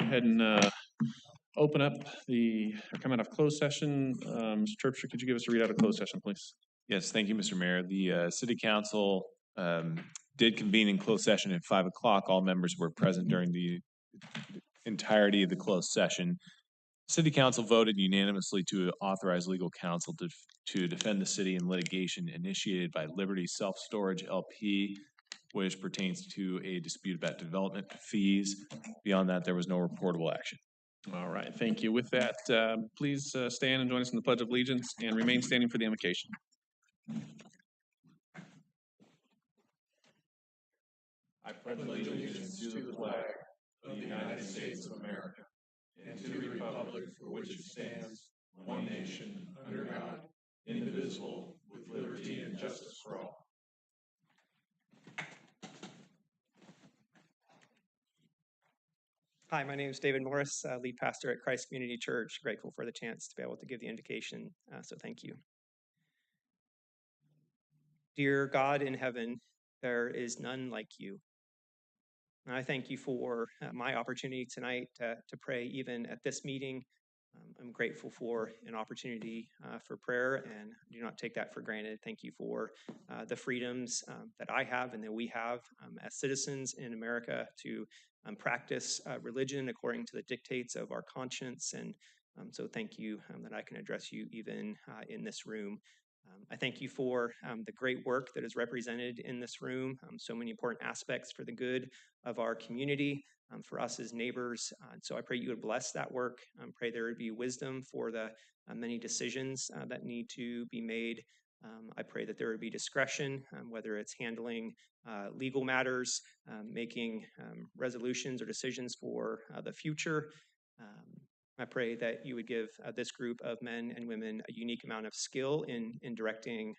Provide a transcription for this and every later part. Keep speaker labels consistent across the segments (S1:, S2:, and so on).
S1: ahead and open up come out of closed session. Mr. Terpstra, could you give us a readout of closed session, please?
S2: Yes, thank you, Mr. Mayor. The City Council did convene in closed session at 5 o'clock. All members were present during the entirety of the closed session. City Council voted unanimously to authorize legal counsel to defend the city in litigation initiated by Liberty Self Storage LP, which pertains to a dispute about development fees. Beyond that, there was no reportable action.
S1: All right, thank you. With that, please stand and join us in the Pledge of Allegiance and remain standing for the invocation. I pledge allegiance to the flag of the United States of America and to the republic for which it stands, one nation, under God, indivisible, with liberty and justice for all.
S3: Hi, my name is David Morris, lead pastor at Christ Community Church. Grateful for the chance to be able to give the invocation, so thank you. Dear God in heaven, there is none like you. And I thank you for my opportunity tonight to pray even at this meeting. I'm grateful for an opportunity for prayer and do not take that for granted. Thank you for the freedoms that I have and that we have as citizens in America to practice religion according to the dictates of our conscience. And so thank you that I can address you even in this room. I thank you for the great work that is represented in this room, so many important aspects for the good of our community, for us as neighbors. So I pray you would bless that work. Pray there would be wisdom for the many decisions that need to be made. I pray that there would be discretion, whether it's handling legal matters, making resolutions or decisions for the future. I pray that you would give this group of men and women a unique amount of skill in directing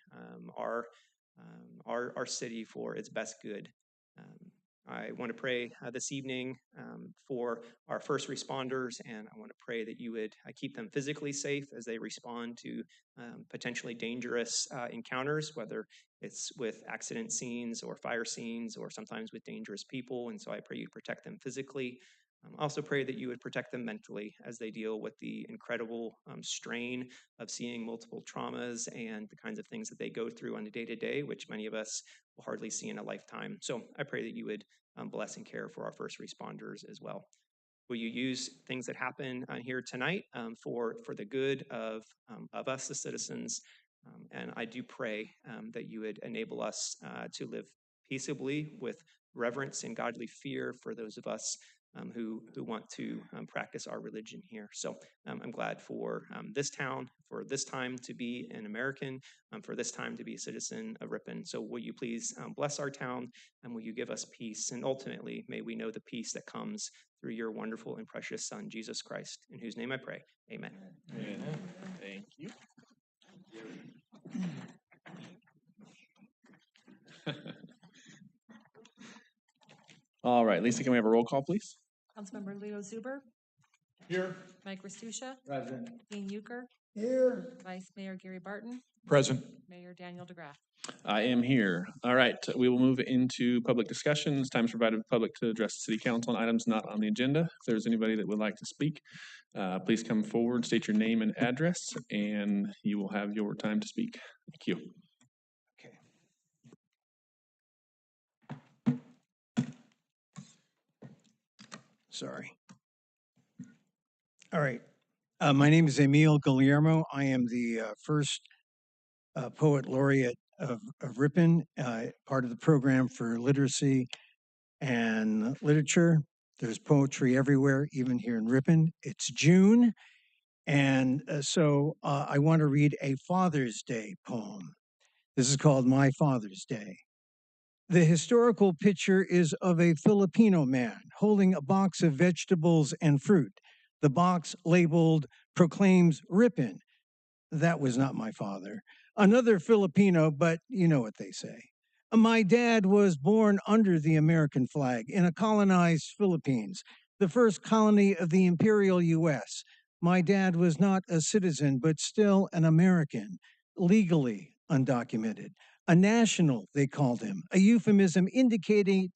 S3: our city for its best good. I want to pray this evening for our first responders, and I want to pray that you would keep them physically safe as they respond to potentially dangerous encounters, whether it's with accident scenes or fire scenes or sometimes with dangerous people. And so I pray you protect them physically. I also pray that you would protect them mentally as they deal with the incredible strain of seeing multiple traumas and the kinds of things that they go through on a day-to-day, which many of us will hardly see in a lifetime. So I pray that you would bless and care for our first responders as well. Will you use things that happen here tonight for the good of us, the citizens? And I do pray that you would enable us to live peaceably with reverence and godly fear for those of us who want to practice our religion here. So I'm glad for this town, for this time to be an American, for this time to be a citizen of Ripon. So will you please bless our town, and will you give us peace? And ultimately, may we know the peace that comes through your wonderful and precious Son, Jesus Christ, in whose name I pray. Amen.
S1: Amen. Thank you. All right, Lisa, can we have a roll call, please?
S4: Councilmember Leo Zuber.
S1: Here.
S4: Mike Restuccia.
S1: Present.
S4: Dean Euchre.
S1: Here.
S4: Vice Mayor Gary Barton.
S1: Present.
S4: Mayor Daniel DeGraff.
S1: I am here. All right, we will move into public discussions. Time is provided for the public to address the city council on items not on the agenda. If there's anybody that would like to speak, please come forward, state your name and address, and you will have your time to speak. Thank you.
S5: Sorry. All right. My name is Emil Guillermo. I am the first poet laureate of Ripon, part of the program for literacy and literature. There's poetry everywhere, even here in Ripon. It's June, and so I want to read a Father's Day poem. This is called My Father's Day. The historical picture is of a Filipino man holding a box of vegetables and fruit. The box labeled proclaims Ripon. That was not my father. Another Filipino, but you know what they say. My dad was born under the American flag in a colonized Philippines, the first colony of the imperial U.S. My dad was not a citizen, but still an American, legally undocumented. A national, they called him, a euphemism indicating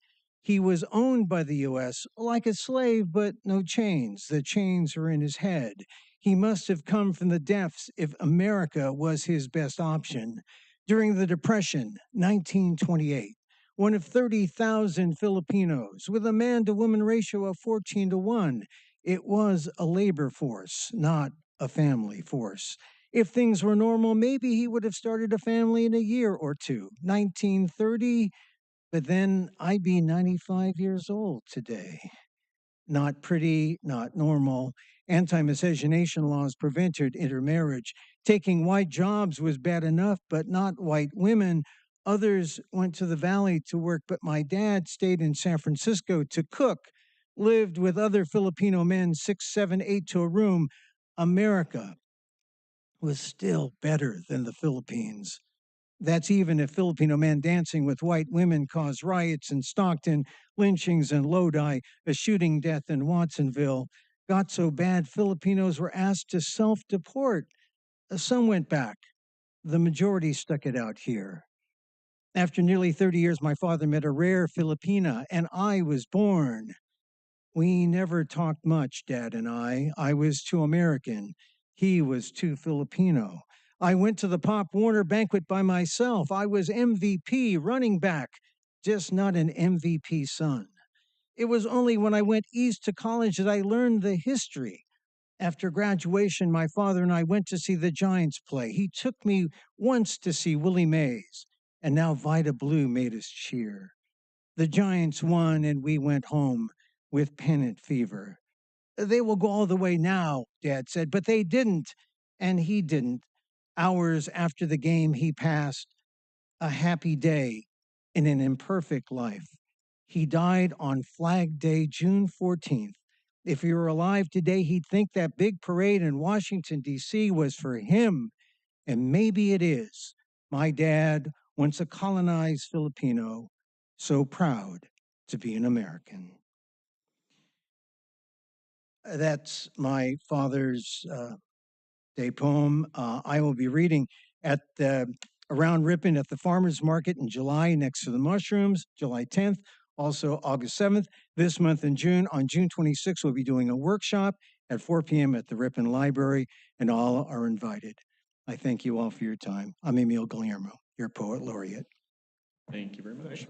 S5: He was owned by the U.S. like a slave, but no chains. The chains are in his head. He must have come from the depths if America was his best option. During the Depression, 1928, one of 30,000 Filipinos with a man to woman ratio of 14-1. It was a labor force, not a family force. If things were normal, maybe he would have started a family in a year or two. 1930, but then I'd be 95 years old today. Not pretty, not normal. Anti miscegenation laws prevented intermarriage. Taking white jobs was bad enough, but not white women. Others went to the valley to work, but my dad stayed in San Francisco to cook, lived with other Filipino men, 6, 7, 8 to a room. America was still better than the Philippines. That's even if Filipino men dancing with white women caused riots in Stockton, lynchings in Lodi, a shooting death in Watsonville. Got so bad, Filipinos were asked to self deport. Some went back. The majority stuck it out here. After nearly 30 years, my father met a rare Filipina, and I was born. We never talked much, Dad and I. I was too American. He was too Filipino. I went to the Pop Warner banquet by myself. I was MVP, running back, just not an MVP son. It was only when I went east to college that I learned the history. After graduation, my father and I went to see the Giants play. He took me once to see Willie Mays, and now Vida Blue made us cheer. The Giants won, and we went home with pennant fever. They will go all the way now, Dad said, but they didn't, and he didn't. Hours after the game, he passed a happy day in an imperfect life. He died on Flag Day, June 14th. If he were alive today, he'd think that big parade in Washington, D.C. was for him, and maybe it is. My dad, once a colonized Filipino, so proud to be an American. That's my father's day poem. I will be reading at the around Ripon at the farmers market in July next to the mushrooms, July 10th, also August 7th. This month in June, on June 26th, we'll be doing a workshop at 4 p.m. at the Ripon Library, and all are invited. I thank you all for your time. I'm Emil Guillermo, your poet laureate.
S1: Thank you very much.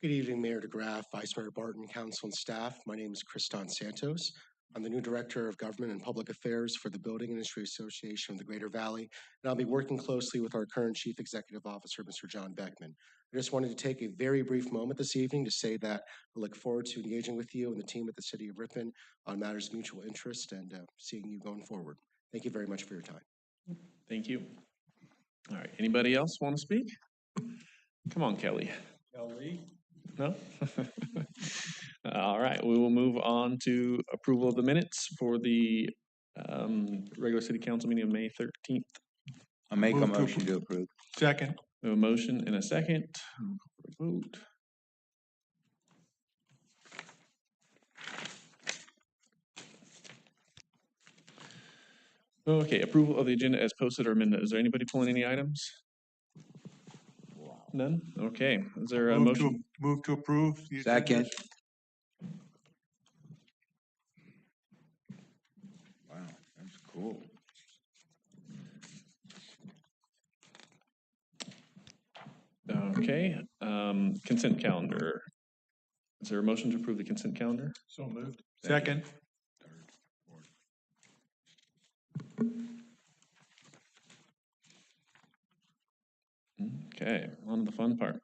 S6: Good evening, Mayor DeGraff, Vice Mayor Barton, Council and staff. My name is Kriston Santos. I'm the new Director of Government and Public Affairs for the Building Industry Association of the Greater Valley, and I'll be working closely with our current Chief Executive Officer, Mr. John Beckman. I just wanted to take a very brief moment this evening to say that I look forward to engaging with you and the team at the City of Ripon on matters of mutual interest and seeing you going forward. Thank you very much for your time.
S1: Thank you. All right, anybody else want to speak? Come on, Kelly.
S2: Kelly?
S1: No? All right, we will move on to approval of the minutes for the regular city council meeting of May 13th.
S7: I'll make a motion to approve.
S2: Second.
S1: We have a motion and a second. Vote. Okay, approval of the agenda as posted or amended. Is there anybody pulling any items? None? Okay, is there a motion?
S2: Move to approve.
S7: Second. Wow, that's cool.
S1: Okay, consent calendar. Is there a motion to approve the consent calendar?
S2: So moved. Second.
S1: Okay, on to the fun part.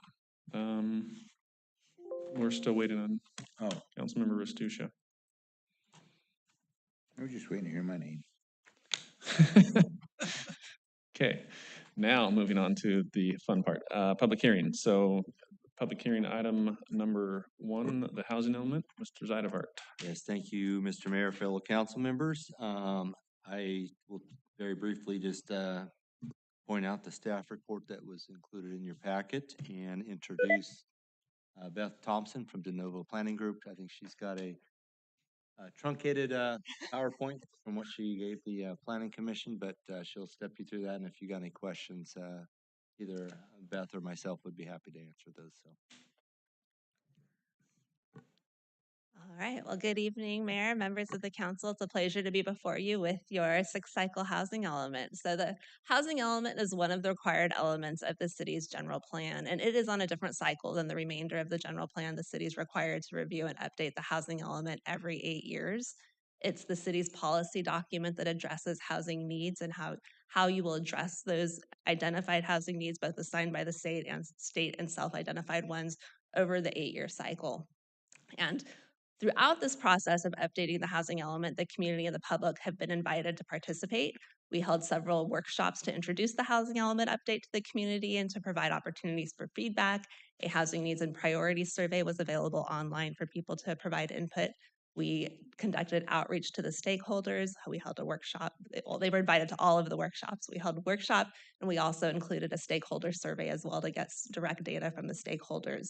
S1: We're still waiting on
S7: Oh,
S1: Councilmember Restusha.
S7: I was just waiting to hear my name.
S1: Okay, now moving on to the fun part, public hearing. So public hearing item number 1, the housing element, Mr. Zeidevart.
S8: Yes, thank you, Mr. Mayor, fellow council members. I will very briefly just point out the staff report that was included in your packet and introduce Beth Thompson from De Novo Planning Group. I think she's got a truncated PowerPoint from what she gave the Planning Commission, but she'll step you through that. And if you got any questions, either Beth or myself would be happy to answer those. So.
S9: All right. Well, good evening, Mayor, members of the council. It's a pleasure to be before you with your sixth cycle housing element. So the housing element is one of the required elements of the city's general plan, and it is on a different cycle than the remainder of the general plan. The city is required to review and update the housing element every 8 years. It's the city's policy document that addresses housing needs and how you will address those identified housing needs, both assigned by the state and self-identified ones over the 8-year cycle. And throughout this process of updating the housing element, the community and the public have been invited to participate. We held several workshops to introduce the housing element update to the community and to provide opportunities for feedback. A housing needs and priorities survey was available online for people to provide input. We conducted outreach to the stakeholders. We held a workshop. Well, they were invited to all of the workshops. We held a workshop, and we also included a stakeholder survey as well to get direct data from the stakeholders.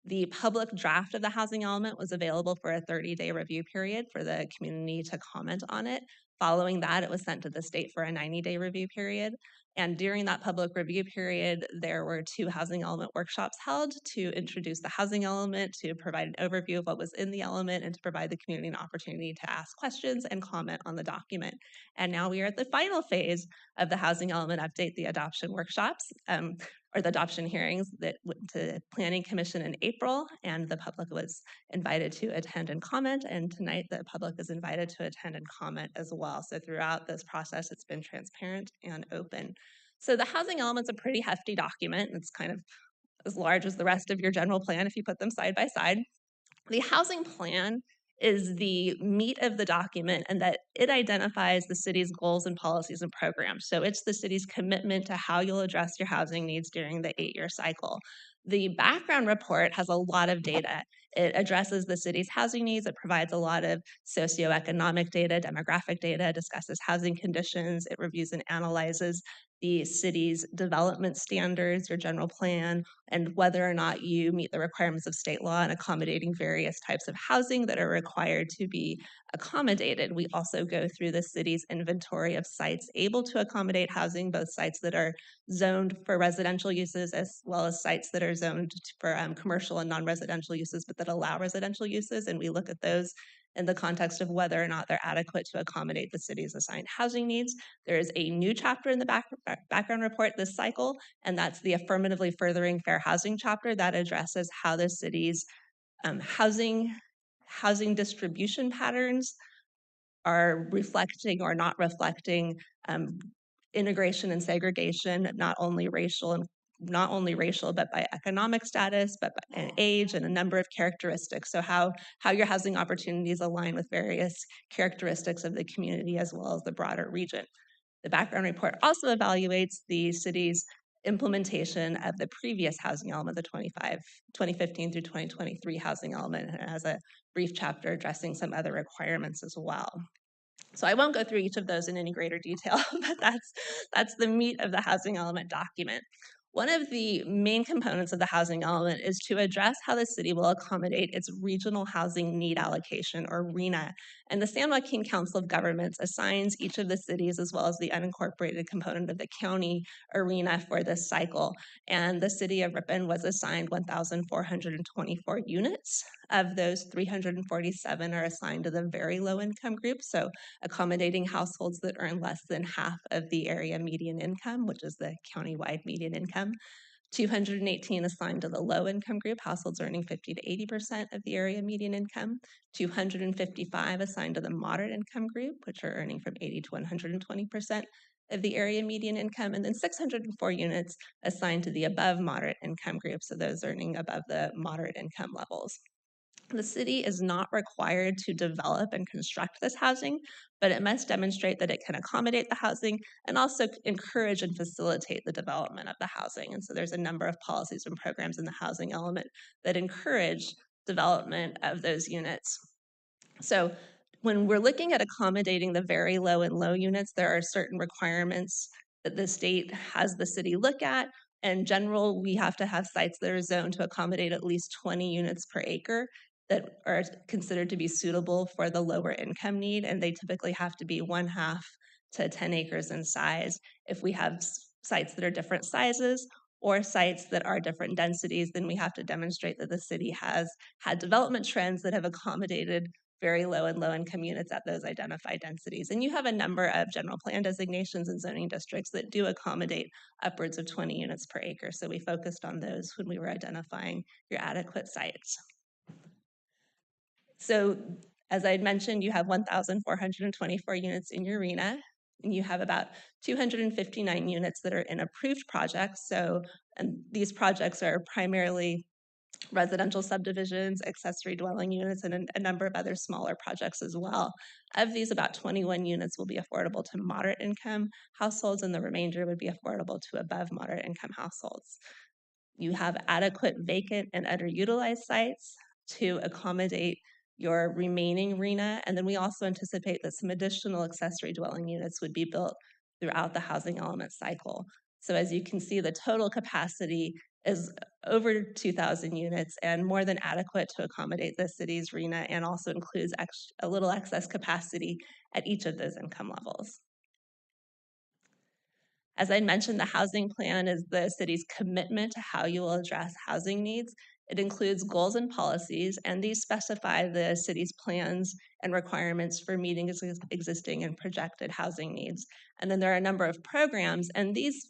S9: The public draft of the housing element was available for a 30-day review period for the community to comment on it. Following that, it was sent to the state for a 90-day review period. And during that public review period, there were 2 housing element workshops held to introduce the housing element, to provide an overview of what was in the element, and to provide the community an opportunity to ask questions and comment on the document. And now we are at the final phase of the housing element update, the adoption workshops. Or the adoption hearings that went to Planning Commission in April, and the public was invited to attend and comment. And tonight, the public is invited to attend and comment as well. So throughout this process, it's been transparent and open. So the housing element's a pretty hefty document. It's kind of as large as the rest of your general plan if you put them side by side. The housing plan is the meat of the document, and that it identifies the city's goals and policies and programs. So it's the city's commitment to how you'll address your housing needs during the 8-year cycle. The background report has a lot of data. It addresses the city's housing needs. It provides a lot of socioeconomic data, demographic data, discusses housing conditions. It reviews and analyzes the city's development standards, your general plan, and whether or not you meet the requirements of state law in accommodating various types of housing that are required to be accommodated. We also go through the city's inventory of sites able to accommodate housing, both sites that are zoned for residential uses as well as sites that are zoned for commercial and non-residential uses, but that allow residential uses. And we look at those in the context of whether or not they're adequate to accommodate the city's assigned housing needs. There is a new chapter in the background report this cycle, and that's the Affirmatively Furthering Fair Housing chapter that addresses how the city's housing distribution patterns are reflecting or not reflecting integration and segregation, not only racial, but by economic status, but by age and a number of characteristics. So how your housing opportunities align with various characteristics of the community as well as the broader region. The background report also evaluates the city's implementation of the previous housing element, the 2015 through 2023 housing element, and it has a brief chapter addressing some other requirements as well. So I won't go through each of those in any greater detail, but that's the meat of the housing element document. One of the main components of the housing element is to address how the city will accommodate its regional housing need allocation, or RHNA. And the San Joaquin Council of Governments assigns each of the cities, as well as the unincorporated component of the county, RHNA for this cycle. And the city of Ripon was assigned 1,424 units. Of those, 347 are assigned to the very low income group, so accommodating households that earn less than half of the area median income, which is the countywide median income. 218 assigned to the low income group, households earning 50 to 80% of the area median income. 255 assigned to the moderate income group, which are earning from 80 to 120% of the area median income, and then 604 units assigned to the above moderate income group, so those earning above the moderate income levels. The city is not required to develop and construct this housing, but it must demonstrate that it can accommodate the housing and also encourage and facilitate the development of the housing. And so there's a number of policies and programs in the housing element that encourage development of those units. So when we're looking at accommodating the very low and low units, there are certain requirements that the state has the city look at. In general, we have to have sites that are zoned to accommodate at least 20 units per acre that are considered to be suitable for the lower income need, and they typically have to be 1/2 to 10 acres in size. If we have sites that are different sizes or sites that are different densities, then we have to demonstrate that the city has had development trends that have accommodated very low and low income units at those identified densities. And you have a number of general plan designations and zoning districts that do accommodate upwards of 20 units per acre. So we focused on those when we were identifying your adequate sites. So as I had mentioned, you have 1,424 units in your RENA, and you have about 259 units that are in approved projects. So, and these projects are primarily residential subdivisions, accessory dwelling units, and a number of other smaller projects as well. Of these, about 21 units will be affordable to moderate income households, and the remainder would be affordable to above moderate income households. You have adequate vacant and underutilized sites to accommodate your remaining RENA, and then we also anticipate that some additional accessory dwelling units would be built throughout the housing element cycle. So as you can see, the total capacity is over 2,000 units and more than adequate to accommodate the city's RENA, and also includes a little excess capacity at each of those income levels. As I mentioned, the housing plan is the city's commitment to how you will address housing needs. It includes goals and policies, and these specify the city's plans and requirements for meeting existing and projected housing needs. And then there are a number of programs, and these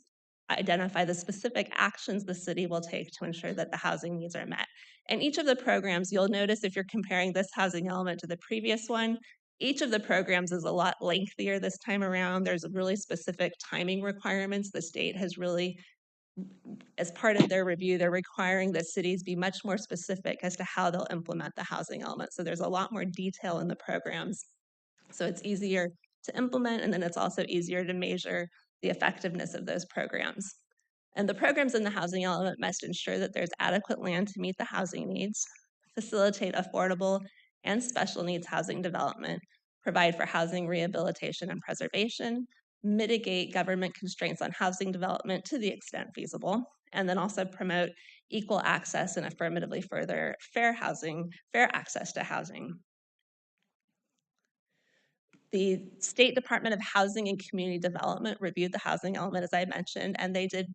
S9: identify the specific actions the city will take to ensure that the housing needs are met. And each of the programs, you'll notice if you're comparing this housing element to the previous one, each of the programs is a lot lengthier this time around. There's really specific timing requirements. The state has really, as part of their review, they're requiring that cities be much more specific as to how they'll implement the housing element. So there's a lot more detail in the programs. So it's easier to implement, and then it's also easier to measure the effectiveness of those programs. And the programs in the housing element must ensure that there's adequate land to meet the housing needs, facilitate affordable and special needs housing development, provide for housing rehabilitation and preservation, mitigate government constraints on housing development to the extent feasible, and then also promote equal access and affirmatively further fair access to housing. The State Department of Housing and Community Development reviewed the housing element, as I mentioned, and they did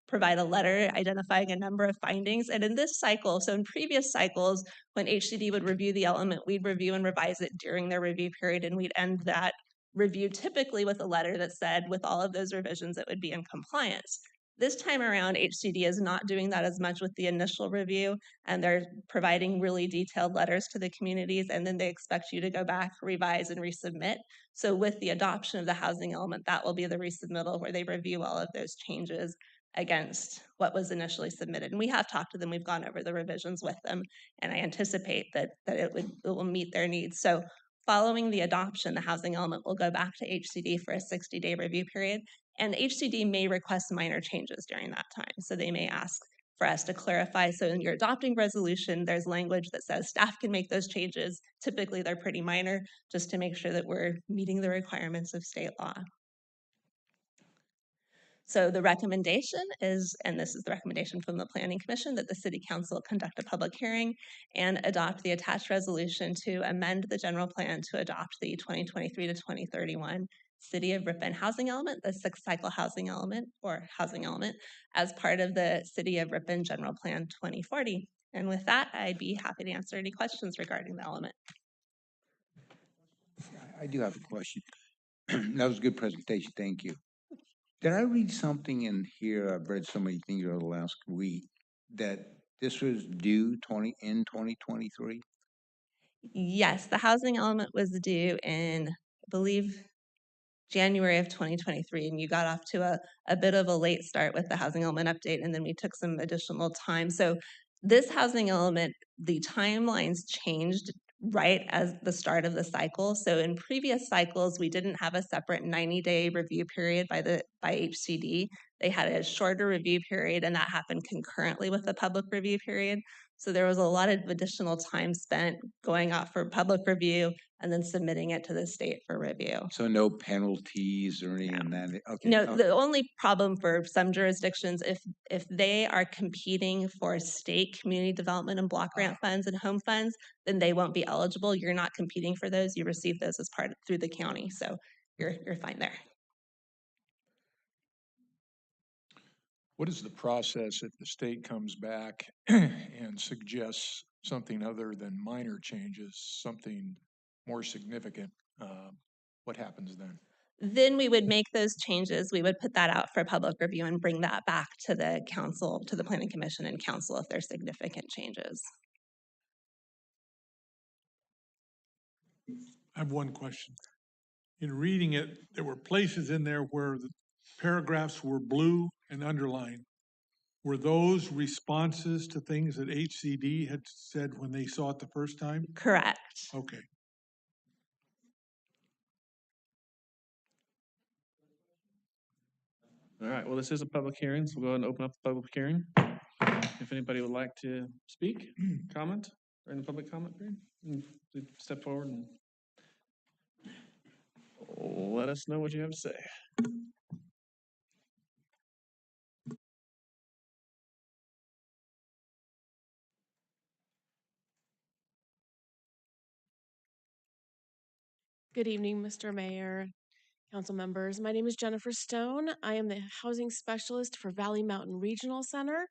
S9: provide a letter identifying a number of findings. And in this cycle, so in previous cycles, when HCD would review the element, we'd review and revise it during their review period, and we'd end that review typically with a letter that said, with all of those revisions, it would be in compliance. This time around, HCD is not doing that as much with the initial review, and they're providing really detailed letters to the communities, and then they expect you to go back, revise, and resubmit. So with the adoption of the housing element, that will be the resubmittal where they review all of those changes against what was initially submitted. And we have talked to them, we've gone over the revisions with them, and I anticipate that it will meet their needs. So following the adoption, the housing element will go back to HCD for a 60-day review period, and HCD may request minor changes during that time. So they may ask for us to clarify. So in your adopting resolution, there's language that says staff can make those changes. Typically, they're pretty minor, just to make sure that we're meeting the requirements of state law. So the recommendation is, and this is the recommendation from the Planning Commission, that the City Council conduct a public hearing and adopt the attached resolution to amend the general plan to adopt the 2023 to 2031 City of Ripon housing element, the 6th cycle housing element or housing element, as part of the City of Ripon General Plan 2040. And with that, I'd be happy to answer any questions regarding the element.
S7: I do have a question. That was a good presentation. Thank you. Did I read something in here? I've read so many things over the last week that this was due in 2023.
S9: Yes, the housing element was due in, I believe, January of 2023, and you got off to a bit of a late start with the housing element update, and then we took some additional time. So this housing element, the timelines changed right as the start of the cycle. So in previous cycles, we didn't have a separate 90-day review period by HCD. They had a shorter review period, and that happened concurrently with the public review period. So there was a lot of additional time spent going out for public review and then submitting it to the state for review.
S7: So no penalties or anything in that? Okay.
S9: No,
S7: okay.
S9: the only problem for some jurisdictions, if they are competing for state community development and block grant funds and home funds, then they won't be eligible. You're not competing for those. You receive those as part through the county, so you're fine there.
S10: What is the process if the state comes back and suggests something other than minor changes, something more significant? What happens then?
S9: Then we would make those changes. We would put that out for public review and bring that back to the council, to the planning commission and council if there's significant changes.
S11: I have one question. In reading it, there were places in there where the paragraphs were blue and underlined. Were those responses to things that HCD had said when they saw it the first time?
S9: Correct.
S11: Okay.
S1: All right, well, this is a public hearing, so we'll go ahead and open up the public hearing. If anybody would like to speak, comment, or in the public comment period, please step forward and let us know what you have to say.
S12: Good evening, Mr. Mayor, council members. My name is Jennifer Stone. I am the housing specialist for Valley Mountain Regional Center.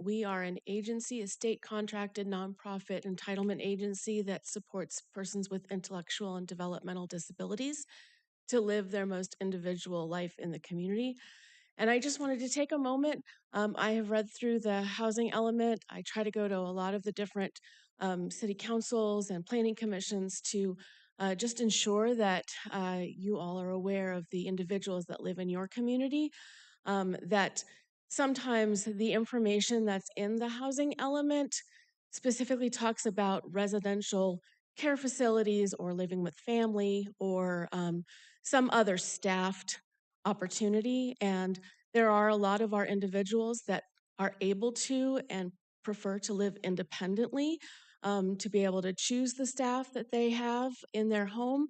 S12: We are an agency, a state contracted nonprofit entitlement agency that supports persons with intellectual and developmental disabilities to live their most individual life in the community. And I just wanted to take a moment. I have read through the housing element. I try to go to a lot of the different city councils and planning commissions to just ensure that you all are aware of the individuals that live in your community, that sometimes the information that's in the housing element specifically talks about residential care facilities or living with family or some other staffed opportunity. And there are a lot of our individuals that are able to and prefer to live independently, to be able to choose the staff that they have in their home.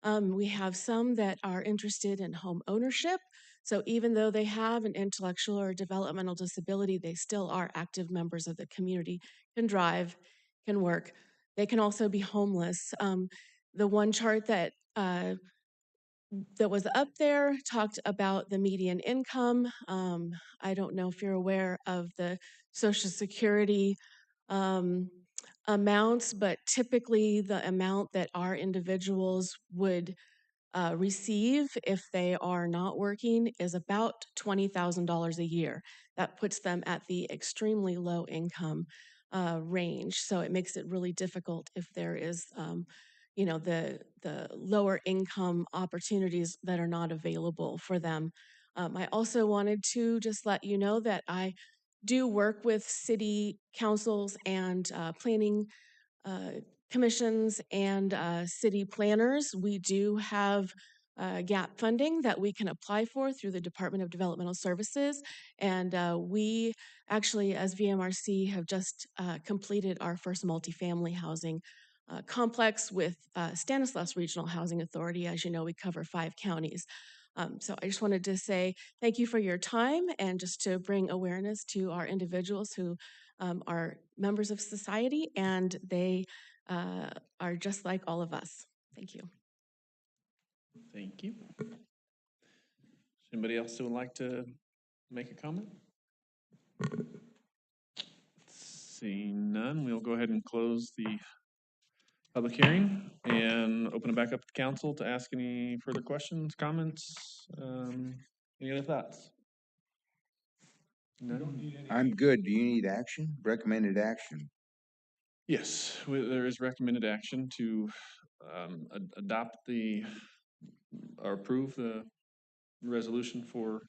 S12: We have some that are interested in home ownership. So even though they have an intellectual or developmental disability, they still are active members of the community, can drive, can work. They can also be homeless. The one chart that was up there talked about the median income. I don't know if you're aware of the Social Security amounts, but typically the amount that our individuals would receive if they are not working is about $20,000 a year. That puts them at the extremely low income range. So it makes it really difficult if there is, the lower income opportunities that are not available for them. I also wanted to just let you know that I do work with city councils and planning commissions and city planners. We do have gap funding that we can apply for through the Department of Developmental Services. And we actually, as VMRC, have just completed our first multifamily housing complex with Stanislaus Regional Housing Authority. As you know, we cover 5 counties. So I just wanted to say thank you for your time and just to bring awareness to our individuals who are members of society, and they are just like all of us. Thank you.
S1: Thank you. Anybody else who would like to make a comment? Seeing none, we'll go ahead and close the public hearing and open it back up to council to ask any further questions, comments, any other thoughts? None?
S7: I'm good. Do you need action? Recommended action?
S1: Yes, there is recommended action to adopt or approve the resolution for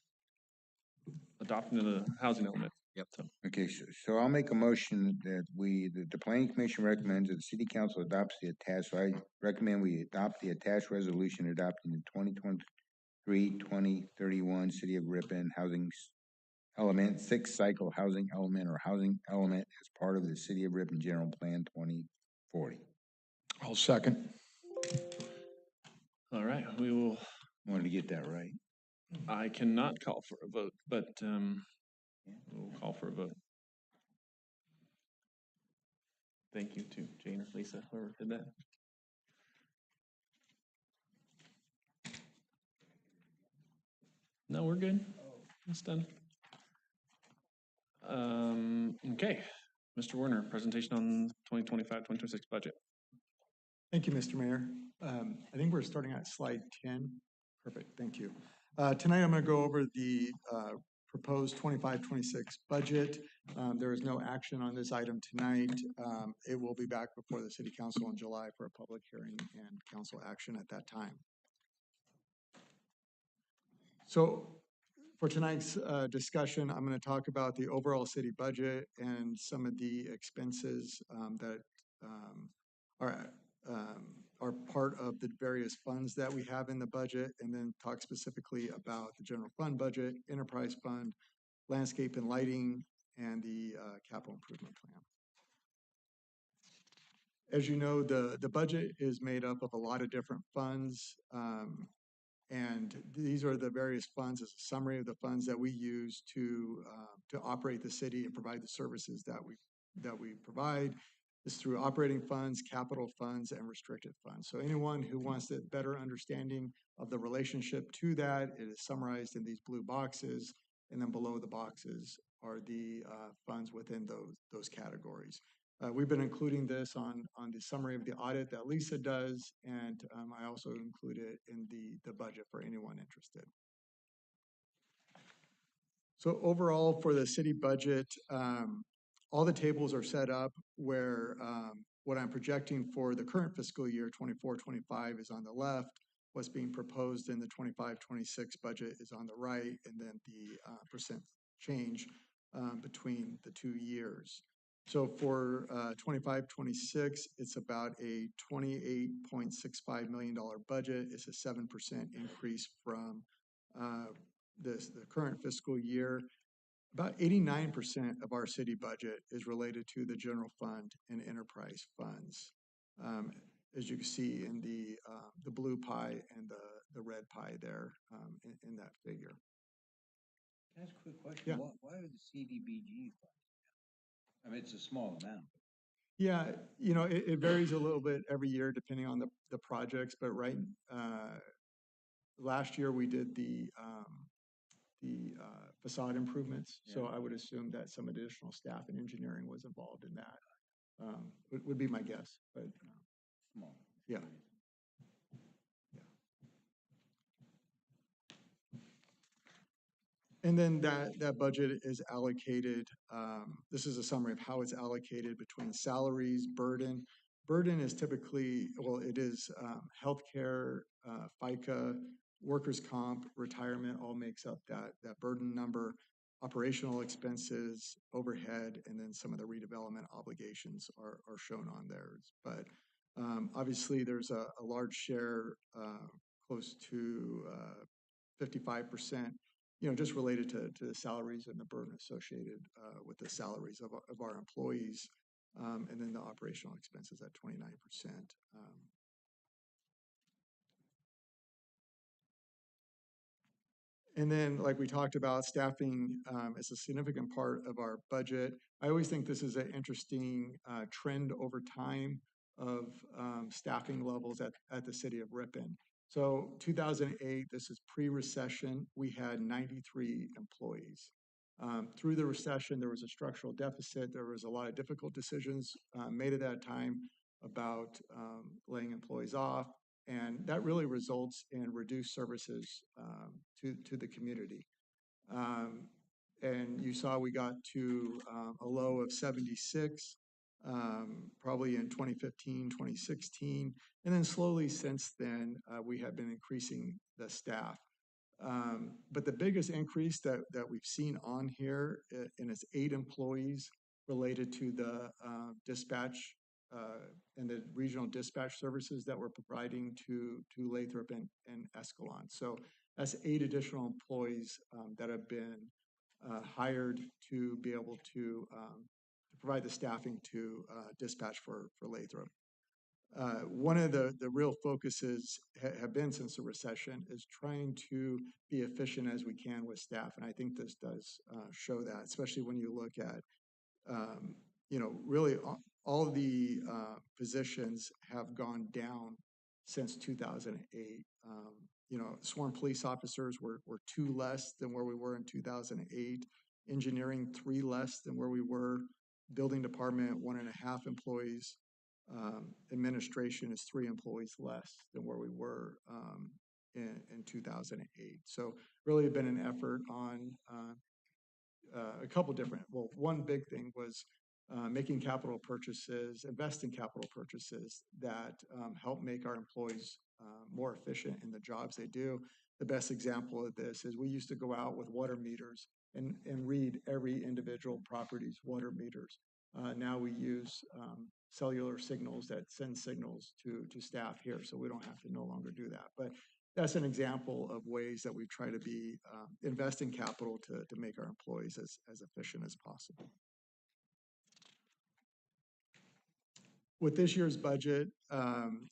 S1: adopting the housing element.
S7: Yep. Okay, so I'll make a motion that the planning commission recommends that the city council adopts the attached, so I recommend we adopt the attached resolution adopting the 2023-2031 City of Ripon Housing element, sixth cycle housing element or housing element as part of the City of Ripon General Plan 2040.
S10: I'll second.
S1: All right, we will,
S7: Wanted to get that right.
S1: I cannot call for a vote, but we'll call for a vote. Thank you to Jane or Lisa, whoever did that. No, we're good. It's done. Okay, Mr. Werner, presentation on 2025-2026 budget.
S13: Thank you, Mr. Mayor. I think we're starting at slide 10. Perfect, thank you. Tonight, I'm going to go over the proposed 25-26 budget. There is no action on this item tonight. It will be back before the City Council in July for a public hearing and council action at that time. So for tonight's discussion, I'm going to talk about the overall city budget and some of the expenses that are part of the various funds that we have in the budget, and then talk specifically about the general fund budget, enterprise fund, landscape and lighting, and the capital improvement plan. As you know, the budget is made up of a lot of different funds, and these are the various funds as a summary of the funds that we use to operate the city and provide the services that we provide. Is through operating funds, capital funds, and restricted funds. So anyone who wants a better understanding of the relationship to that, it is summarized in these blue boxes, and then below the boxes are the funds within those categories. We've been including this on the summary of the audit that Lisa does, and I also include it in the budget for anyone interested. So overall for the city budget, all the tables are set up where what I'm projecting for the current fiscal year, 24-25, is on the left. What's being proposed in the 25-26 budget is on the right, and then the percent change between the 2 years. So for 25-26, it's about a $28.65 million budget. It's a 7% increase from the current fiscal year. About 89% of our city budget is related to the general fund and enterprise funds, as you can see in the blue pie and the red pie there in that figure.
S7: Can I ask a quick question?
S13: Yeah.
S7: Why are the CDBG funds? I mean, it's a small amount.
S13: Yeah, you know, it varies a little bit every year depending on the projects, but last year we did the facade improvements. Yeah. So I would assume that some additional staff and engineering was involved in that. Would be my guess, but
S7: Small.
S13: Yeah. And then that budget is allocated. This is a summary of how it's allocated between salaries, burden. Burden is typically, well, it is healthcare, FICA, workers' comp, retirement, all makes up that burden number. Operational expenses, overhead, and then some of the redevelopment obligations are shown on there. But obviously, there's a large share, close to 55%, you know, just related to the salaries and the burden associated with the salaries of our employees, and then the operational expenses at 29%. And then, like we talked about, staffing is a significant part of our budget. I always think this is an interesting trend over time of staffing levels at the city of Ripon. So 2008, this is pre-recession, we had 93 employees. Through the recession, there was a structural deficit. There was a lot of difficult decisions made at that time about laying employees off. And that really results in reduced services to the community. And you saw we got to a low of 76, probably in 2015, 2016. And then slowly since then, we have been increasing the staff. But the biggest increase that we've seen on here, and it's 8 employees related to the dispatch and the regional dispatch services that we're providing to Lathrop and Escalon. So that's 8 additional employees that have been hired to be able to provide the staffing to dispatch for Lathrop. One of the real focuses have been since the recession is trying to be efficient as we can with staff. And I think this does show that, especially when you look at, really all the positions have gone down since 2008. Sworn police officers were 2 less than where we were in 2008. Engineering, 3 less than where we were. Building department, 1.5 employees. Administration is 3 employees less than where we were in 2008. So really been an effort on a couple different, well, one big thing was making capital purchases, invest in capital purchases that help make our employees more efficient in the jobs they do. The best example of this is we used to go out with water meters and read every individual property's water meters. Now we use cellular signals that send signals to staff here, so we don't have to no longer do that. But that's an example of ways that we try to be invest in capital to make our employees as efficient as possible. With this year's budget,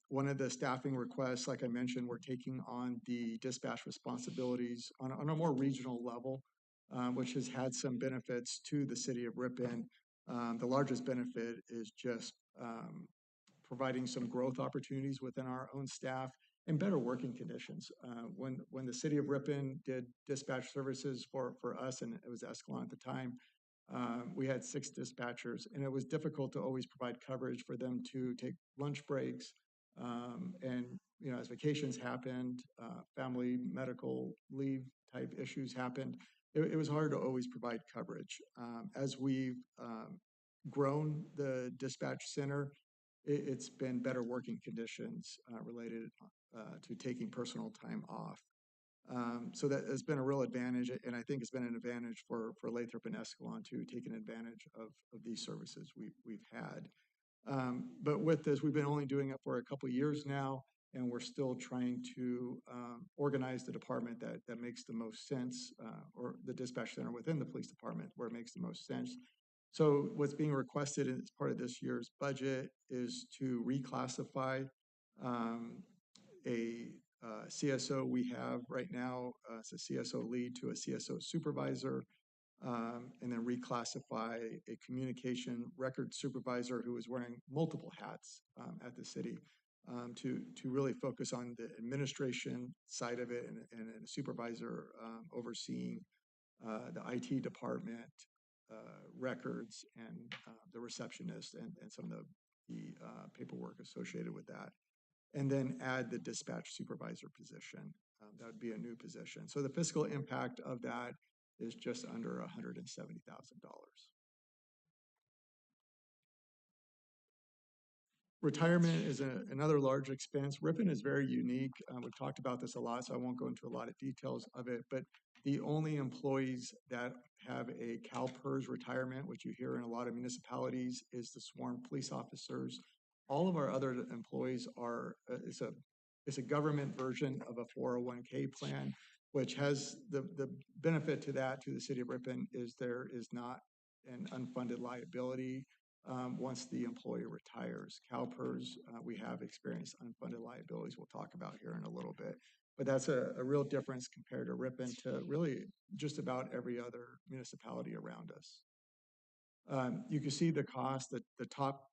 S13: one of the staffing requests, like I mentioned, we're taking on the dispatch responsibilities on a more regional level, which has had some benefits to the city of Ripon. The largest benefit is just providing some growth opportunities within our own staff and better working conditions. When the city of Ripon did dispatch services for us, and it was Escalon at the time, we had 6 dispatchers, and it was difficult to always provide coverage for them to take lunch breaks. And, as vacations happened, family medical leave type issues happened, it was hard to always provide coverage. As we've grown the dispatch center, it's been better working conditions related to taking personal time off. So that has been a real advantage, and I think it's been an advantage for Lathrop and Escalon to take an advantage of these services we've had. But with this, we've been only doing it for a couple of years now, and we're still trying to organize the department that makes the most sense, or the dispatch center within the police department where it makes the most sense. So what's being requested as part of this year's budget is to reclassify a CSO we have right now, it's a CSO lead to a CSO supervisor, and then reclassify a communication record supervisor who is wearing multiple hats at the city to really focus on the administration side of it, and a supervisor overseeing the IT department, records, and the receptionist, and some of the paperwork associated with that. And then add the dispatch supervisor position. That would be a new position. So the fiscal impact of that is just under $170,000. Retirement is another large expense. Ripon is very unique. We've talked about this a lot, so I won't go into a lot of details of it, but the only employees that have a CalPERS retirement, which you hear in a lot of municipalities, is the sworn police officers. All of our other employees are, it's a government version of a 401k plan, which has the benefit to that, to the city of Ripon, is there is not an unfunded liability once the employee retires. CalPERS, we have experienced unfunded liabilities we'll talk about here in a little bit. But that's a real difference compared to Ripon to really just about every other municipality around us. You can see the cost. The top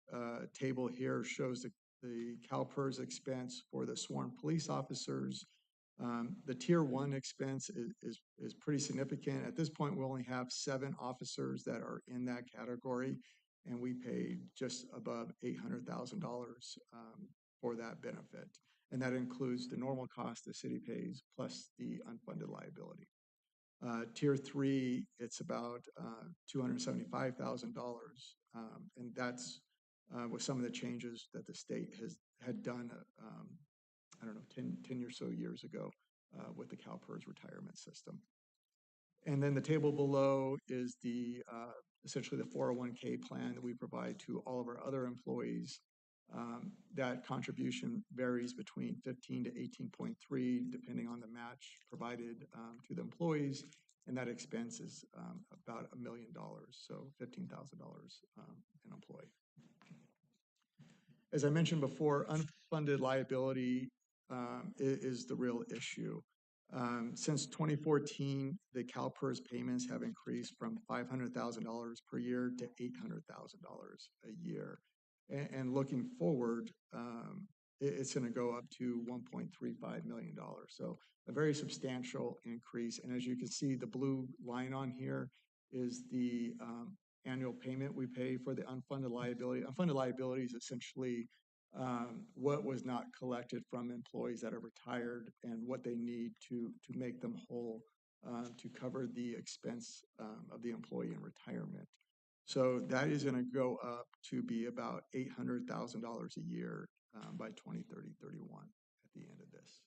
S13: table here shows the CalPERS expense for the sworn police officers. The tier 1 expense is pretty significant. At this point, we only have 7 officers that are in that category, and we paid just above $800,000 for that benefit. And that includes the normal cost the city pays plus the unfunded liability. Tier 3, it's about $275,000, and that's with some of the changes that the state had done, 10 or so years ago with the CalPERS retirement system. And then the table below is the essentially the 401k plan that we provide to all of our other employees. That contribution varies between 15 to 18.3, depending on the match provided to the employees. and that expense is about $1 million, so $15,000 an employee. As I mentioned before, unfunded liability is the real issue. Since 2014, the CalPERS payments have increased from $500,000 per year to $800,000 a year. And looking forward, it's going to go up to $1.35 million. So a very substantial increase. And as you can see, the blue line on here is the annual payment we pay for the unfunded liability. Unfunded liability is essentially what was not collected from employees that are retired and what they need to make them whole to cover the expense of the employee in retirement. So that is going to go up to be about $800,000 a year by 2030-31 at the end of this.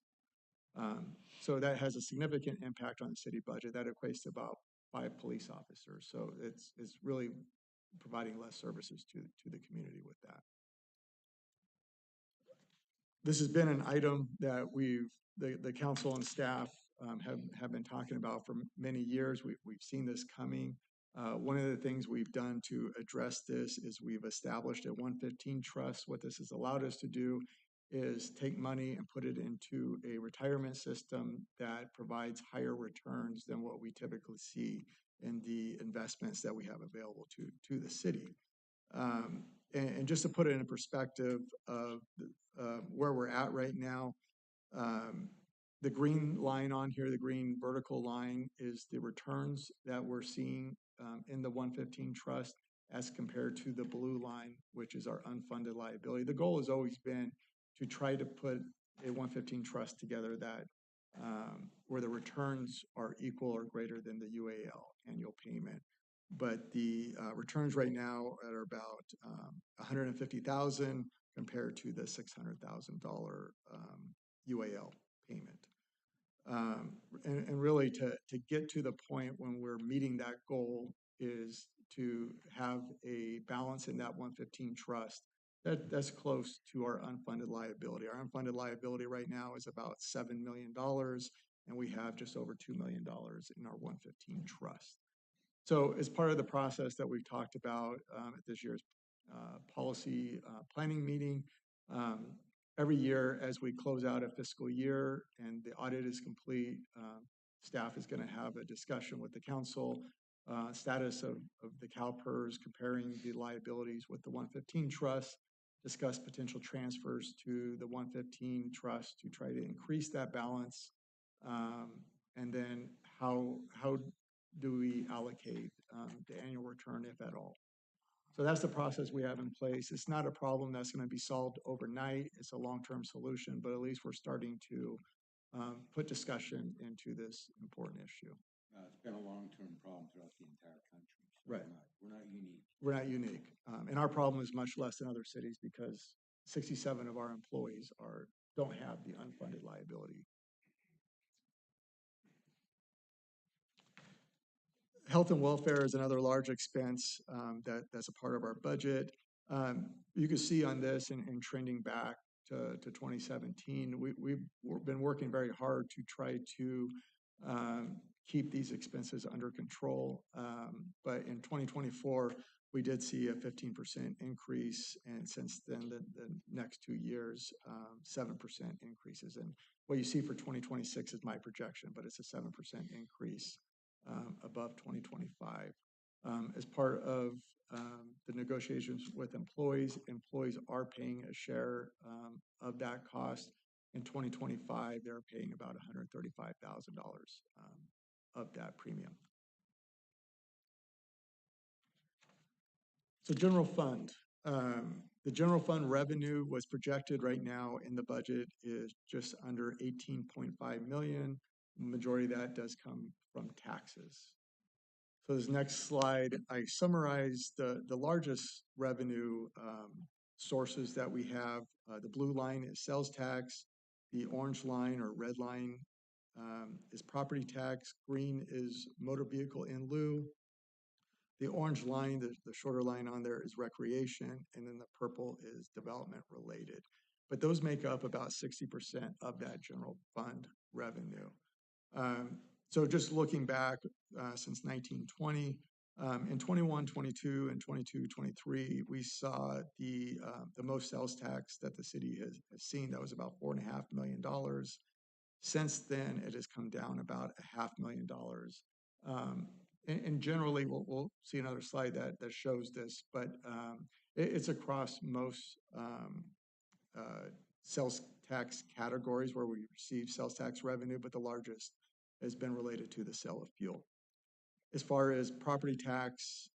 S13: So that has a significant impact on the city budget. That equates to about 5 police officers. So it's really providing less services to the community with that. This has been an item that the council and staff have been talking about for many years. We've seen this coming. One of the things we've done to address this is we've established a 115 trust. What this has allowed us to do is take money and put it into a retirement system that provides higher returns than what we typically see in the investments that we have available to the city. And just to put it in perspective of where we're at right now, the green line on here, the green vertical line, is the returns that we're seeing in the 115 trust as compared to the blue line, which is our unfunded liability. The goal has always been to try to put a 115 trust together that where the returns are equal or greater than the UAL annual payment. But the returns right now are about $150,000 compared to the $600,000 UAL payment. And really to get to the point when we're meeting that goal is to have a balance in that 115 trust that's close to our unfunded liability. Our unfunded liability right now is about $7 million, and we have just over $2 million in our 115 trust. So as part of the process that we've talked about at this year's policy planning meeting, every year as we close out a fiscal year and the audit is complete, staff is going to have a discussion with the council, status of the CalPERS, comparing the liabilities with the 115 trust, discuss potential transfers to the 115 trust to try to increase that balance, and then how do we allocate the annual return, if at all. So that's the process we have in place. It's not a problem that's going to be solved overnight. It's a long-term solution, but at least we're starting to put discussion into this important issue.
S7: It's been a long-term problem throughout the entire country. So
S13: Right.
S7: We're not unique.
S13: We're not unique. And our problem is much less than other cities because 67 of our employees don't have the unfunded liability. Health and welfare is another large expense that's a part of our budget. You can see on this and trending back to 2017, we've been working very hard to try to keep these expenses under control. But in 2024, we did see a 15% increase, and since then, the next 2 years, 7% increases. And what you see for 2026 is my projection, but it's a 7% increase above 2025. As part of the negotiations with employees are paying a share of that cost. In 2025, they're paying about $135,000 of that premium. So general fund. The general fund revenue was projected right now in the budget is just under 18.5 million. The majority of that does come from taxes. So this next slide, I summarize the largest revenue sources that we have. The blue line is sales tax. The orange line or red line is property tax. Green is motor vehicle in lieu. The orange line, the shorter line on there, is recreation, and then the purple is development related. But those make up about 60% of that general fund revenue. So just looking back since 1920, in 21, 22, and 22, 23, we saw the most sales tax that the city has seen. That was about $4.5 million. Since then, it has come down about $500,000. And generally, we'll see another slide that shows this, but it's across most sales tax categories where we receive sales tax revenue, but the largest has been related to the sale of fuel. As far as property tax,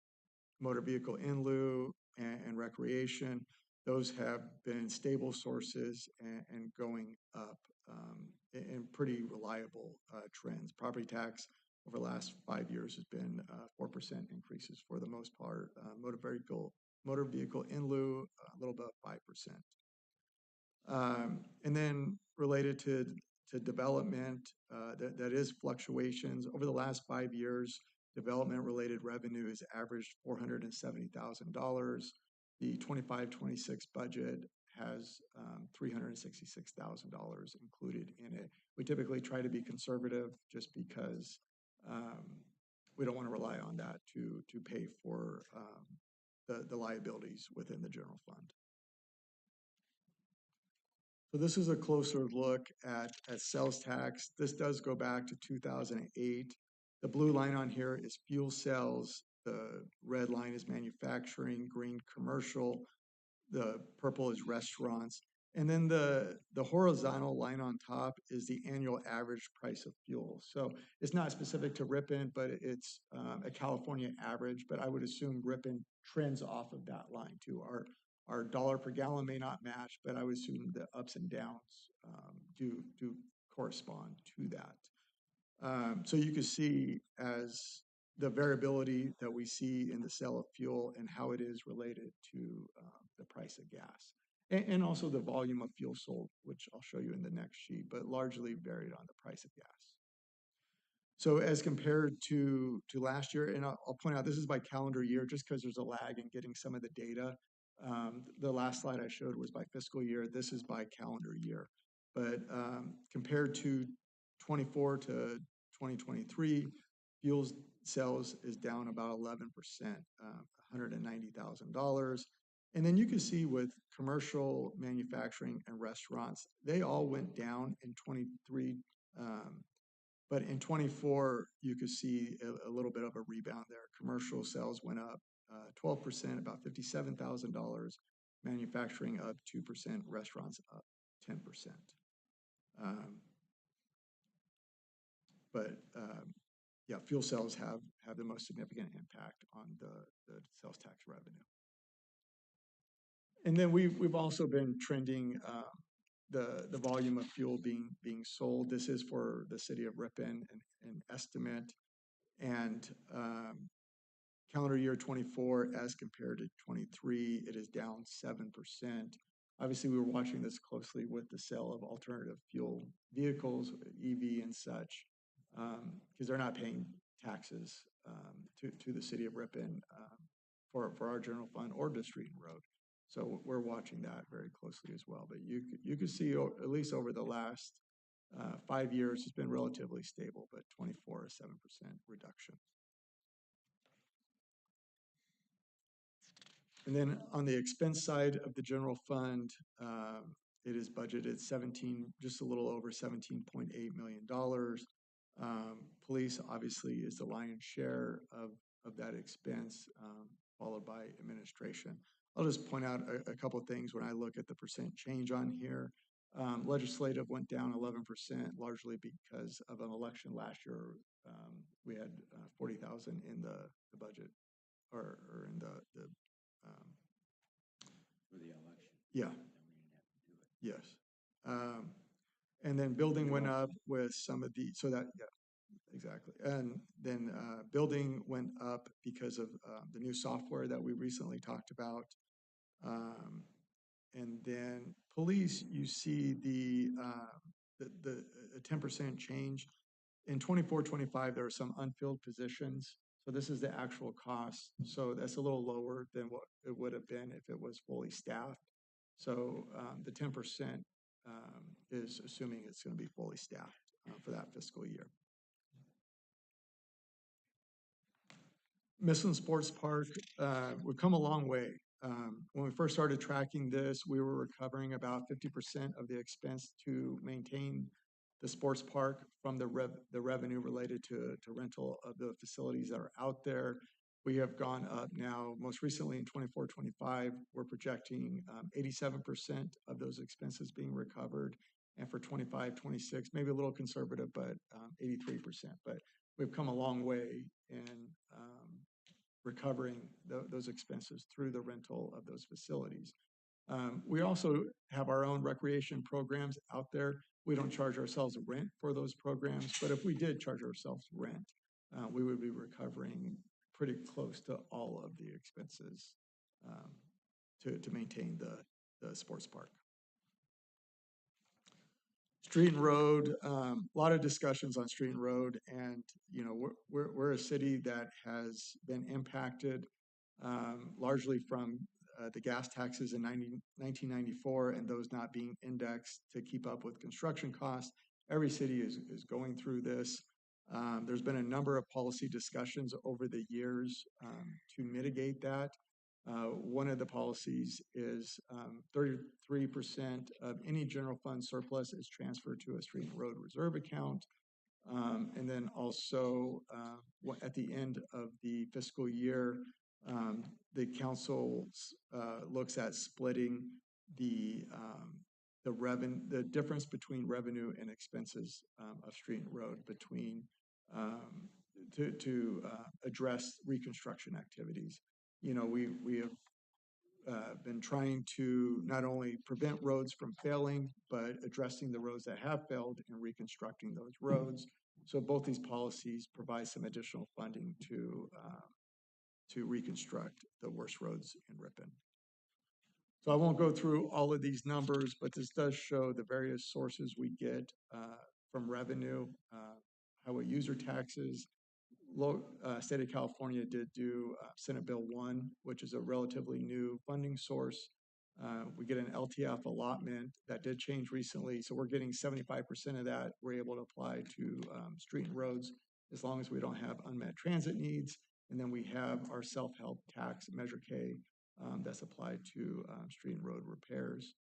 S13: motor vehicle in lieu, and recreation, those have been stable sources and going up in pretty reliable trends. Property tax over the last 5 years has been 4% increases for the most part. Motor vehicle in lieu, a little bit 5%. And then related to development, that is fluctuations. Over the last 5 years, development-related revenue has averaged $470,000. The 25-26 budget has $366,000 included in it. We typically try to be conservative just because we don't want to rely on that to pay for the liabilities within the general fund. So this is a closer look at sales tax. This does go back to 2008. The blue line on here is fuel sales. The red line is manufacturing, green commercial. The purple is restaurants. And then the horizontal line on top is the annual average price of fuel. So it's not specific to Ripon, but it's a California average. But I would assume Ripon trends off of that line too. Our dollar per gallon may not match, but I would assume the ups and downs do correspond to that. So you can see as the variability that we see in the sale of fuel and how it is related to the price of gas. And also the volume of fuel sold, which I'll show you in the next sheet, but largely varied on the price of gas. So as compared to last year, and I'll point out this is by calendar year, just because there's a lag in getting some of the data. The last slide I showed was by fiscal year. This is by calendar year. But compared to 24 to 2023, fuel sales is down about 11%, $190,000. And then you can see with commercial, manufacturing, and restaurants, they all went down in 23. But in 24, you could see a little bit of a rebound there. Commercial sales went up 12%, about $57,000. Manufacturing up 2%, restaurants up 10%. Yeah, fuel sales have the most significant impact on the sales tax revenue. And then we've also been trending the volume of fuel being sold. This is for the city of Ripon, an estimate. And calendar year 24 as compared to 23, it is down 7%. Obviously, we were watching this closely with the sale of alternative fuel vehicles, EV and such, because they're not paying taxes to the city of Ripon for our general fund or to street and road. So we're watching that very closely as well. But you can see at least over the last 5 years, it's been relatively stable, but 24 is 7% reduction. And then on the expense side of the general fund, it is budgeted just a little over $17.8 million. Police obviously is the lion's share of that expense, followed by administration. I'll just point out a couple of things when I look at the percent change on here. Legislative went down 11%, largely because of an election last year. We had 40,000 in the budget, or in the
S7: For the election.
S13: Yeah.
S7: Then we didn't have to do it.
S13: Yes. And then building went up with some of the, so that, yeah, exactly. And then building went up because of the new software that we recently talked about. And then police, you see the 10% change. In 24-25, there are some unfilled positions. So this is the actual cost. So that's a little lower than what it would have been if it was fully staffed. So the 10% is assuming it's going to be fully staffed for that fiscal year. Midland Sports Park, we've come a long way. When we first started tracking this, we were recovering about 50% of the expense to maintain the sports park from the revenue related to rental of the facilities that are out there. We have gone up now, most recently in 24-25, we're projecting 87% of those expenses being recovered. And for 25-26, maybe a little conservative, but 83%. But we've come a long way in recovering those expenses through the rental of those facilities. We also have our own recreation programs out there. We don't charge ourselves rent for those programs, but if we did charge ourselves rent, we would be recovering pretty close to all of the expenses to maintain the sports park. Street and road, a lot of discussions on street and road, and you know we're a city that has been impacted largely from the gas taxes in 1994 and those not being indexed to keep up with construction costs. Every city is going through this. There's been a number of policy discussions over the years to mitigate that. One of the policies is 33% of any general fund surplus is transferred to a street and road reserve account. And then also at the end of the fiscal year, the council looks at splitting the difference between revenue and expenses of street and road between to address reconstruction activities. You know, we have been trying to not only prevent roads from failing, but addressing the roads that have failed and reconstructing those roads. So both these policies provide some additional funding to reconstruct the worst roads in Ripon. So I won't go through all of these numbers, but this does show the various sources we get from revenue, highway user taxes. State of California did do Senate Bill 1, which is a relatively new funding source. We get an LTF allotment that did change recently, so we're getting 75% of that. We're able to apply to street and roads as long as we don't have unmet transit needs. And then we have our self-help tax, Measure K, that's applied to street and road repairs.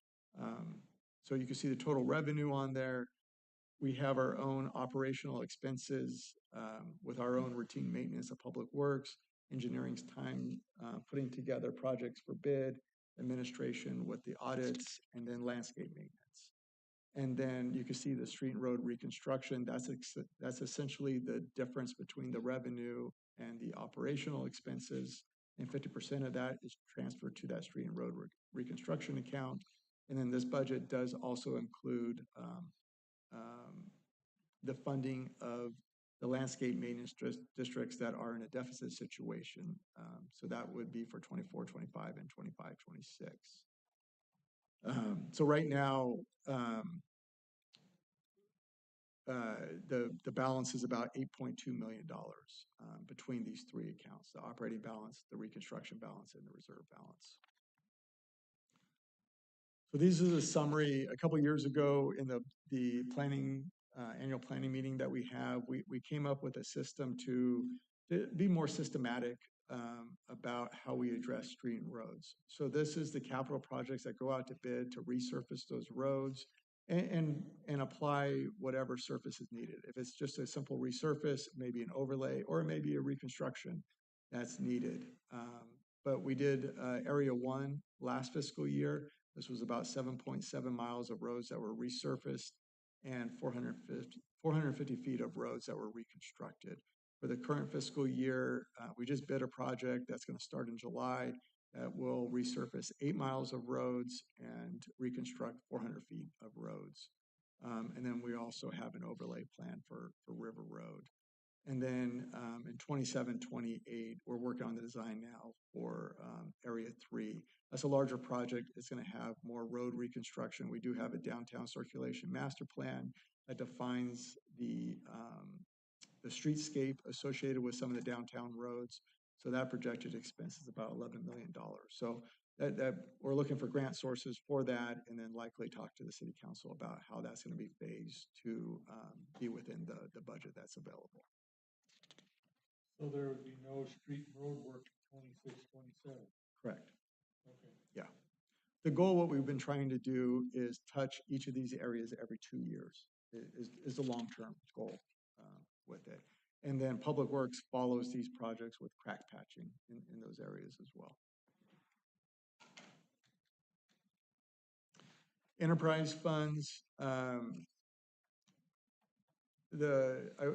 S13: So you can see the total revenue on there. We have our own operational expenses with our own routine maintenance of public works, engineering's time, putting together projects for bid, administration with the audits, and then landscape maintenance. And then you can see the street and road reconstruction. That's essentially the difference between the revenue and the operational expenses. And 50% of that is transferred to that street and road reconstruction account. And then this budget does also include the funding of the landscape maintenance districts that are in a deficit situation. So that would be for 24-25 and 25-26. So right now, the balance is about $8.2 million between these three accounts: the operating balance, the reconstruction balance, and the reserve balance. So these are the summary. A couple years ago in the planning annual planning meeting that we have, we came up with a system to be more systematic about how we address street and roads. So this is the capital projects that go out to bid to resurface those roads and apply whatever surface is needed. If it's just a simple resurface, maybe an overlay, or maybe a reconstruction that's needed. But we did Area 1 last fiscal year. This was about 7.7 miles of roads that were resurfaced and 450 feet of roads that were reconstructed. For the current fiscal year, we just bid a project that's going to start in July that will resurface 8 miles of roads and reconstruct 400 feet of roads. And then we also have an overlay plan for River Road. And then in 27-28, we're working on the design now for Area 3. That's a larger project. It's going to have more road reconstruction. We do have a downtown circulation master plan that defines the streetscape associated with some of the downtown roads. So that projected expense is about $11 million. So that we're looking for grant sources for that, and then likely talk to the city council about how that's going to be phased to be within the budget that's available.
S11: So there would be no street and road work in 26, 27.
S13: Correct.
S11: Okay.
S13: Yeah. The goal, what we've been trying to do is touch each of these areas every 2 years is the long-term goal with it. And then Public Works follows these projects with crack patching in those areas as well. Enterprise funds, I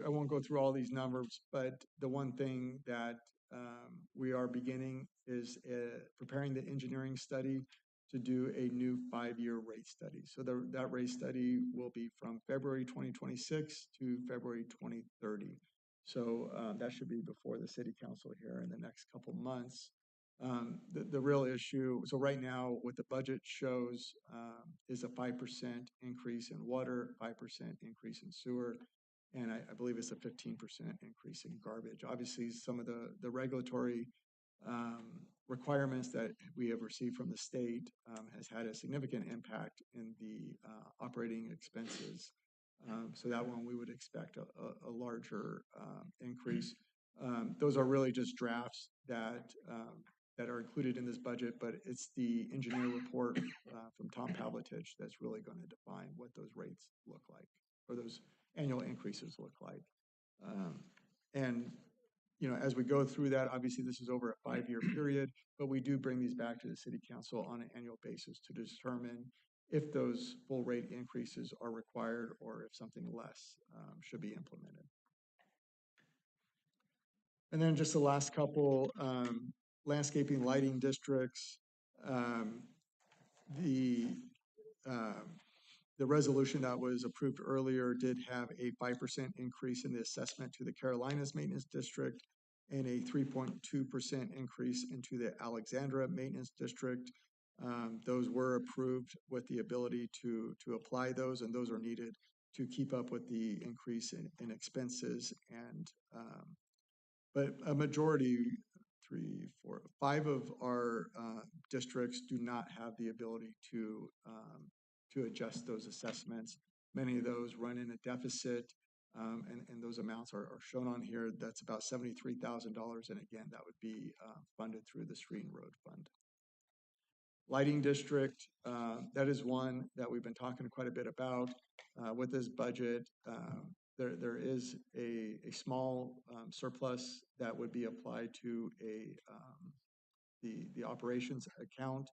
S13: won't go through all these numbers, but the one thing that we are beginning is preparing the engineering study to do a new 5-year rate study. So that rate study will be from February 2026 to February 2030. So that should be before the city council here in the next couple months. The real issue, so right now what the budget shows is a 5% increase in water, 5% increase in sewer, and I believe it's a 15% increase in garbage. Obviously, some of the regulatory requirements that we have received from the state has had a significant impact in the operating expenses. So that one we would expect a larger increase. Those are really just drafts that are included in this budget, but it's the engineer report from Tom Pavlitich that's really going to define what those rates look like, or those annual increases look like. And you know, as we go through that, obviously this is over a 5-year period, but we do bring these back to the city council on an annual basis to determine if those full rate increases are required or if something less should be implemented. And then just the last couple, landscaping lighting districts. The resolution that was approved earlier did have a 5% increase in the assessment to the Carolinas Maintenance District and a 3.2% increase into the Alexandra Maintenance District. Those were approved with the ability to apply those, and those are needed to keep up with the increase in expenses. And but a majority, 3, 4, 5 of our districts do not have the ability to adjust those assessments. Many of those run in a deficit, and those amounts are shown on here. That's about $73,000, and again, that would be funded through the Street and Road Fund. Lighting district, that is one that we've been talking quite a bit about. With this budget, there is a small surplus that would be applied to the operations account,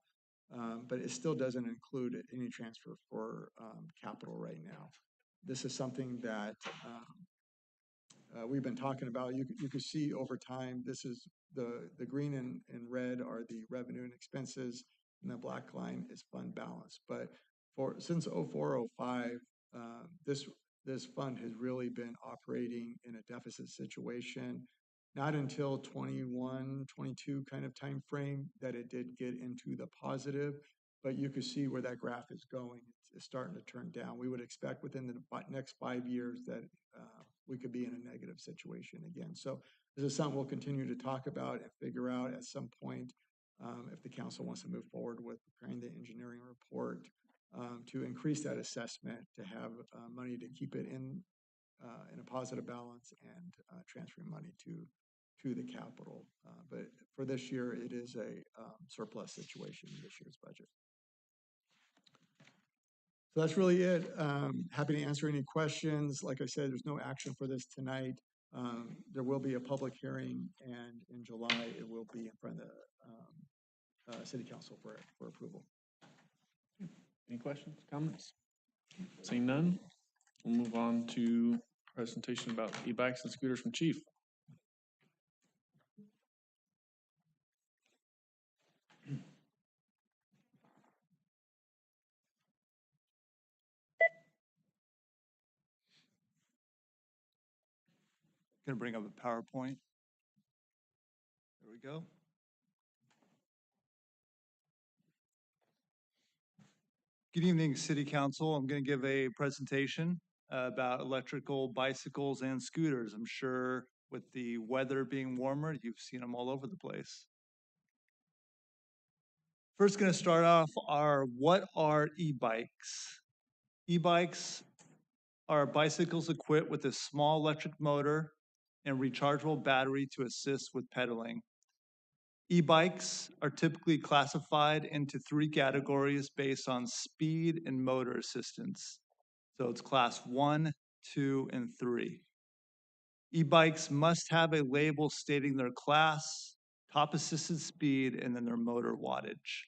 S13: but it still doesn't include any transfer for capital right now. This is something that we've been talking about. You can see over time, this is the green and red are the revenue and expenses, and the black line is fund balance. But since 04-05, this fund has really been operating in a deficit situation. Not until 21, 22 kind of time frame that it did get into the positive, but you can see where that graph is going. It's starting to turn down. We would expect within the next 5 years that we could be in a negative situation again. So this is something we'll continue to talk about and figure out at some point if the council wants to move forward with preparing the engineering report to increase that assessment, to have money to keep it in a positive balance and transferring money to the capital. But for this year, it is a surplus situation in this year's budget. So that's really it. Happy to answer any questions. Like I said, there's no action for this tonight. There will be a public hearing, and in July, it will be in front of the City Council for approval.
S1: Any questions, comments? Seeing none, we'll move on to presentation about e-bikes and scooters from Chief.
S14: Going to bring up a PowerPoint. There we go. Good evening, City Council. I'm going to give a presentation about electrical bicycles and scooters. I'm sure with the weather being warmer, you've seen them all over the place. First, going to start off what are e-bikes? E-bikes are bicycles equipped with a small electric motor and rechargeable battery to assist with pedaling. E-bikes are typically classified into 3 categories based on speed and motor assistance. So it's class 1, 2, and 3. E-bikes must have a label stating their class, top assisted speed, and then their motor wattage.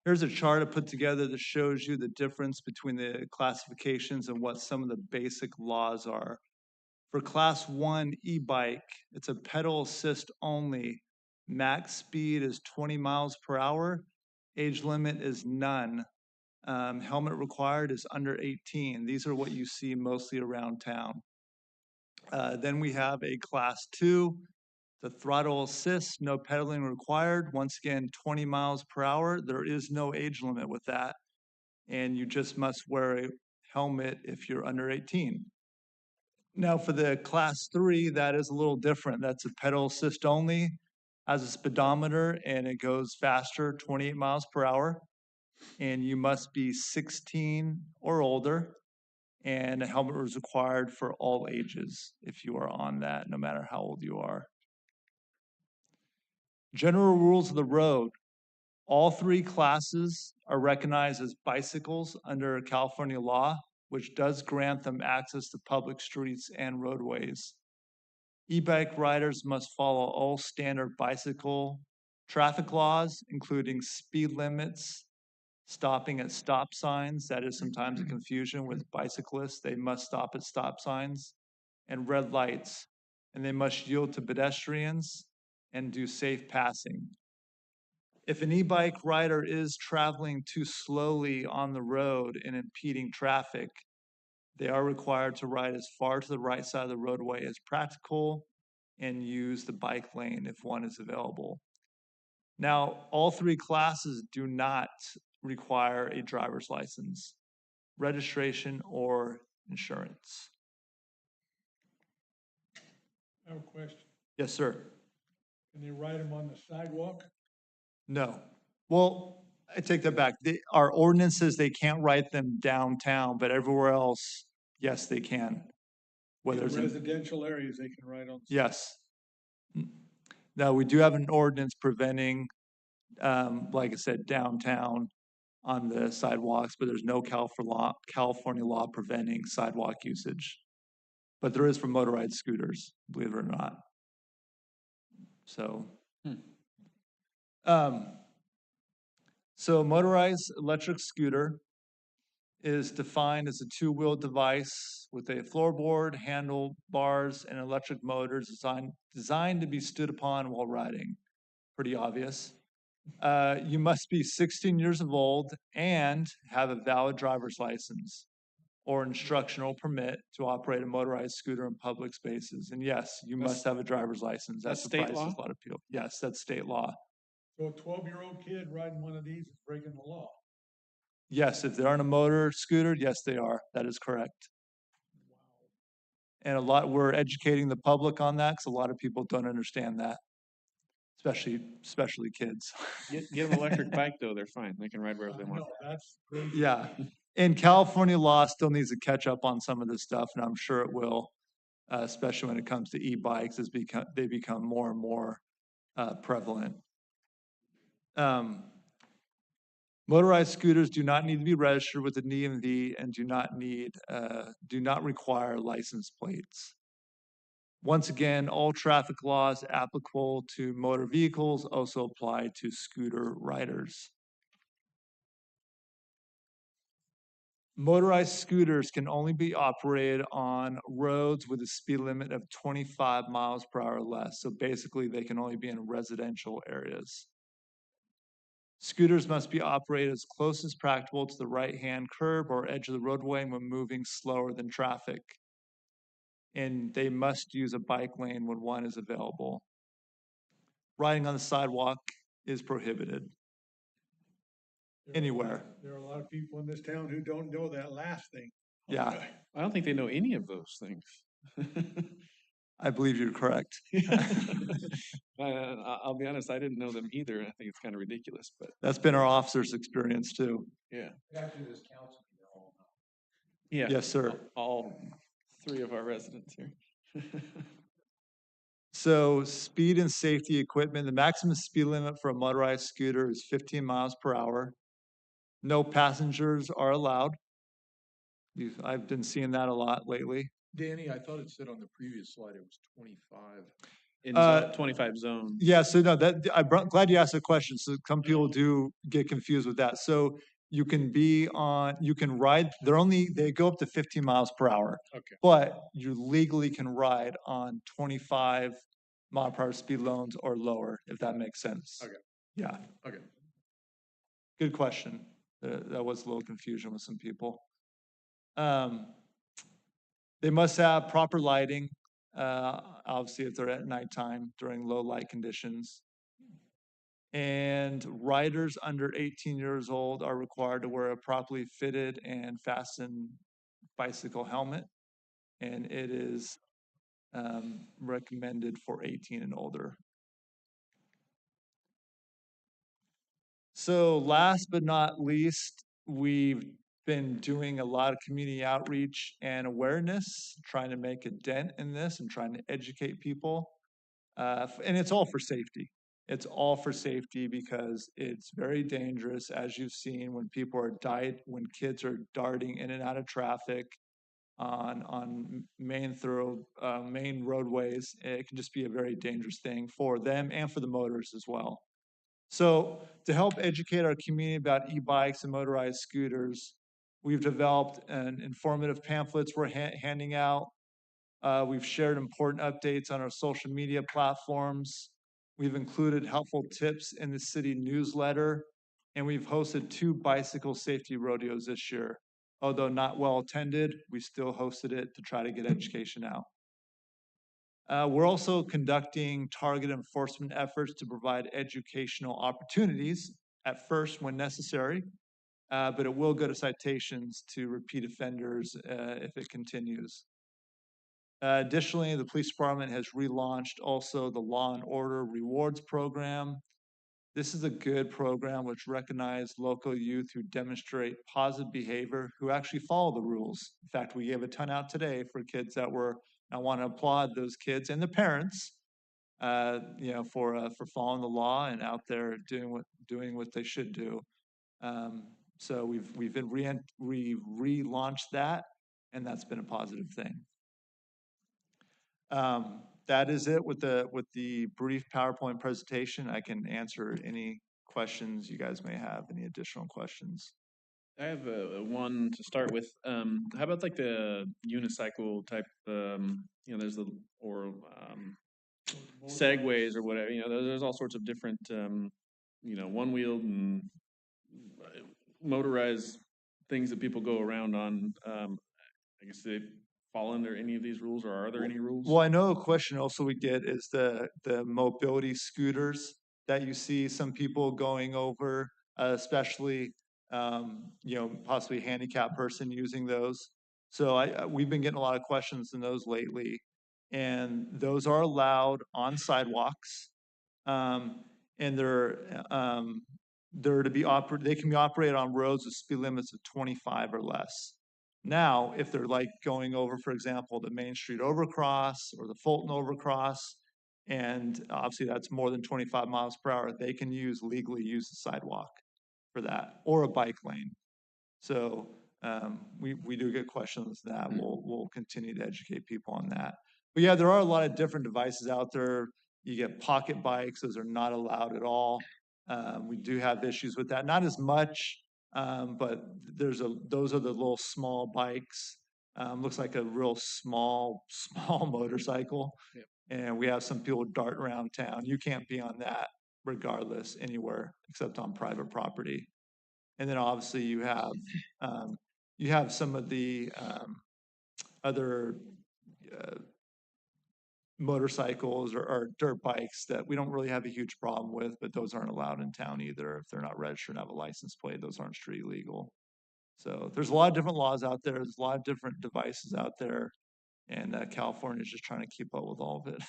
S14: Here's a chart I put together that shows you the difference between the classifications and what some of the basic laws are. For class 1 e-bike, it's a pedal assist only. Max speed is 20 miles per hour. Age limit is none. Helmet required is under 18. These are what you see mostly around town. Then we have a class 2, the throttle assist, no pedaling required. Once again, 20 miles per hour. There is no age limit with that. And you just must wear a helmet if you're under 18. Now for the class 3, that is a little different. That's a pedal assist only, has a speedometer, and it goes faster, 28 miles per hour. And you must be 16 or older, and a helmet is required for all ages if you are on that, no matter how old you are. General rules of the road. All 3 classes are recognized as bicycles under California law, which does grant them access to public streets and roadways. E-bike riders must follow all standard bicycle traffic laws, including speed limits, stopping at stop signs. That is sometimes a confusion with bicyclists. They must stop at stop signs, and red lights, and they must yield to pedestrians and do safe passing. If an e-bike rider is traveling too slowly on the road and impeding traffic, they are required to ride as far to the right side of the roadway as practical and use the bike lane if one is available. Now, all 3 classes do not require a driver's license, registration, or insurance.
S11: I have a question.
S14: Yes, sir.
S11: Can they ride them on the sidewalk?
S14: No. Well, I take that back. Our ordinances, they can't write them downtown, but everywhere else, yes, they can. Whether
S11: In
S14: it's in,
S11: residential areas, they can ride on.
S14: yes. Now, we do have an ordinance preventing, like I said, downtown on the sidewalks, but there's no California law preventing sidewalk usage. But there is for motorized scooters, believe it or not. So, so a motorized electric scooter is defined as a 2-wheel device with a floorboard, handlebars, and electric motors designed to be stood upon while riding. Pretty obvious. You must be 16 years of old and have a valid driver's license or instructional permit to operate a motorized scooter in public spaces. And yes, you must have a driver's license. That
S1: that's state
S14: surprises
S1: law?
S14: a lot of people. Yes, that's state law.
S11: So a 12-year-old kid riding one of these is breaking the law.
S14: Yes, if they're on a motor scooter, yes, they are. That is correct. And we're educating the public on that because a lot of people don't understand that, especially kids.
S1: Get them an electric bike though, they're fine. They can ride wherever they want.
S11: No, that's crazy.
S14: Yeah. And California law still needs to catch up on some of this stuff, and I'm sure it will, especially when it comes to e-bikes as they become more and more prevalent. Motorized scooters do not need to be registered with the DMV and do not require license plates. Once again, all traffic laws applicable to motor vehicles also apply to scooter riders. Motorized scooters can only be operated on roads with a speed limit of 25 miles per hour or less. So basically, they can only be in residential areas. Scooters must be operated as close as practical to the right-hand curb or edge of the roadway when moving slower than traffic. And they must use a bike lane when one is available. Riding on the sidewalk is prohibited. Anywhere.
S11: There are a lot of people in this town who don't know that last thing.
S14: Yeah,
S1: I don't think they know any of those things.
S14: I believe you're correct.
S1: I'll be honest, I didn't know them either. I think it's kind of ridiculous, but
S14: That's been our officer's experience too.
S1: yeah.
S11: After this council,
S1: Yeah.
S14: Yes, sir.
S1: All 3 of our residents here.
S14: So speed and safety equipment, the maximum speed limit for a motorized scooter is 15 miles per hour. No passengers are allowed. I've been seeing that a lot lately.
S10: Danny, I thought it said on the previous slide it was 25.
S1: In
S14: Uh,
S1: 25 zones.
S14: Yeah, so no, glad you asked the question. So some people do get confused with that. So you can you can ride, they go up to 15 miles per hour.
S10: Okay.
S14: But you legally can ride on 25 mile per hour speed zones or lower, if that makes sense.
S10: Okay.
S14: Yeah,
S10: Okay.
S14: good question. That was a little confusion with some people. They must have proper lighting, obviously if they're at nighttime during low light conditions. And riders under 18 years old are required to wear a properly fitted and fastened bicycle helmet. And it is recommended for 18 and older. So last but not least, we've been doing a lot of community outreach and awareness, trying to make a dent in this and trying to educate people. And it's all for safety. It's all for safety because it's very dangerous, as you've seen, when when kids are darting in and out of traffic on main roadways. It can just be a very dangerous thing for them and for the motorists as well. So to help educate our community about e-bikes and motorized scooters, we've developed an informative pamphlets we're handing out. We've shared important updates on our social media platforms. We've included helpful tips in the city newsletter, and we've hosted 2 bicycle safety rodeos this year. Although not well attended, we still hosted it to try to get education out. We're also conducting target enforcement efforts to provide educational opportunities at first when necessary, but it will go to citations to repeat offenders if it continues. Additionally, the police department has relaunched also the Law and Order Rewards Program. This is a good program which recognizes local youth who demonstrate positive behavior, who actually follow the rules. In fact, we gave a ton out today for kids that were, I want to applaud those kids and the parents, for following the law and out there doing what they should do. So we've relaunched that, and that's been a positive thing. That is it with the brief PowerPoint presentation. I can answer any questions you guys may have, any additional questions.
S1: I have one to start with. How about like the unicycle type, there's the, or segways or whatever, there's all sorts of different, one-wheeled and motorized things that people go around on. I guess they fall under any of these rules, or are there any rules?
S14: Well, I know a question also we get is the mobility scooters that you see some people going over, especially possibly handicapped person using those. So we've been getting a lot of questions in those lately, and those are allowed on sidewalks, and they're to be they can be operated on roads with speed limits of 25 or less. Now, if they're like going over, for example, the Main Street Overcross or the Fulton Overcross, and obviously that's more than 25 miles per hour, they can legally use the sidewalk for that, or a bike lane. So we do get questions that we'll continue to educate people on that. But yeah, there are a lot of different devices out there. You get pocket bikes; those are not allowed at all. We do have issues with that, not as much. But those are the little small bikes. Looks like a real small motorcycle.
S1: Yep.
S14: And we have some people dart around town. You can't be on that regardless anywhere except on private property. And then obviously you have some of the other motorcycles or dirt bikes that we don't really have a huge problem with, but those aren't allowed in town either. If they're not registered and have a license plate, those aren't street legal. So there's a lot of different laws out there. There's a lot of different devices out there, and California is just trying to keep up with all of it.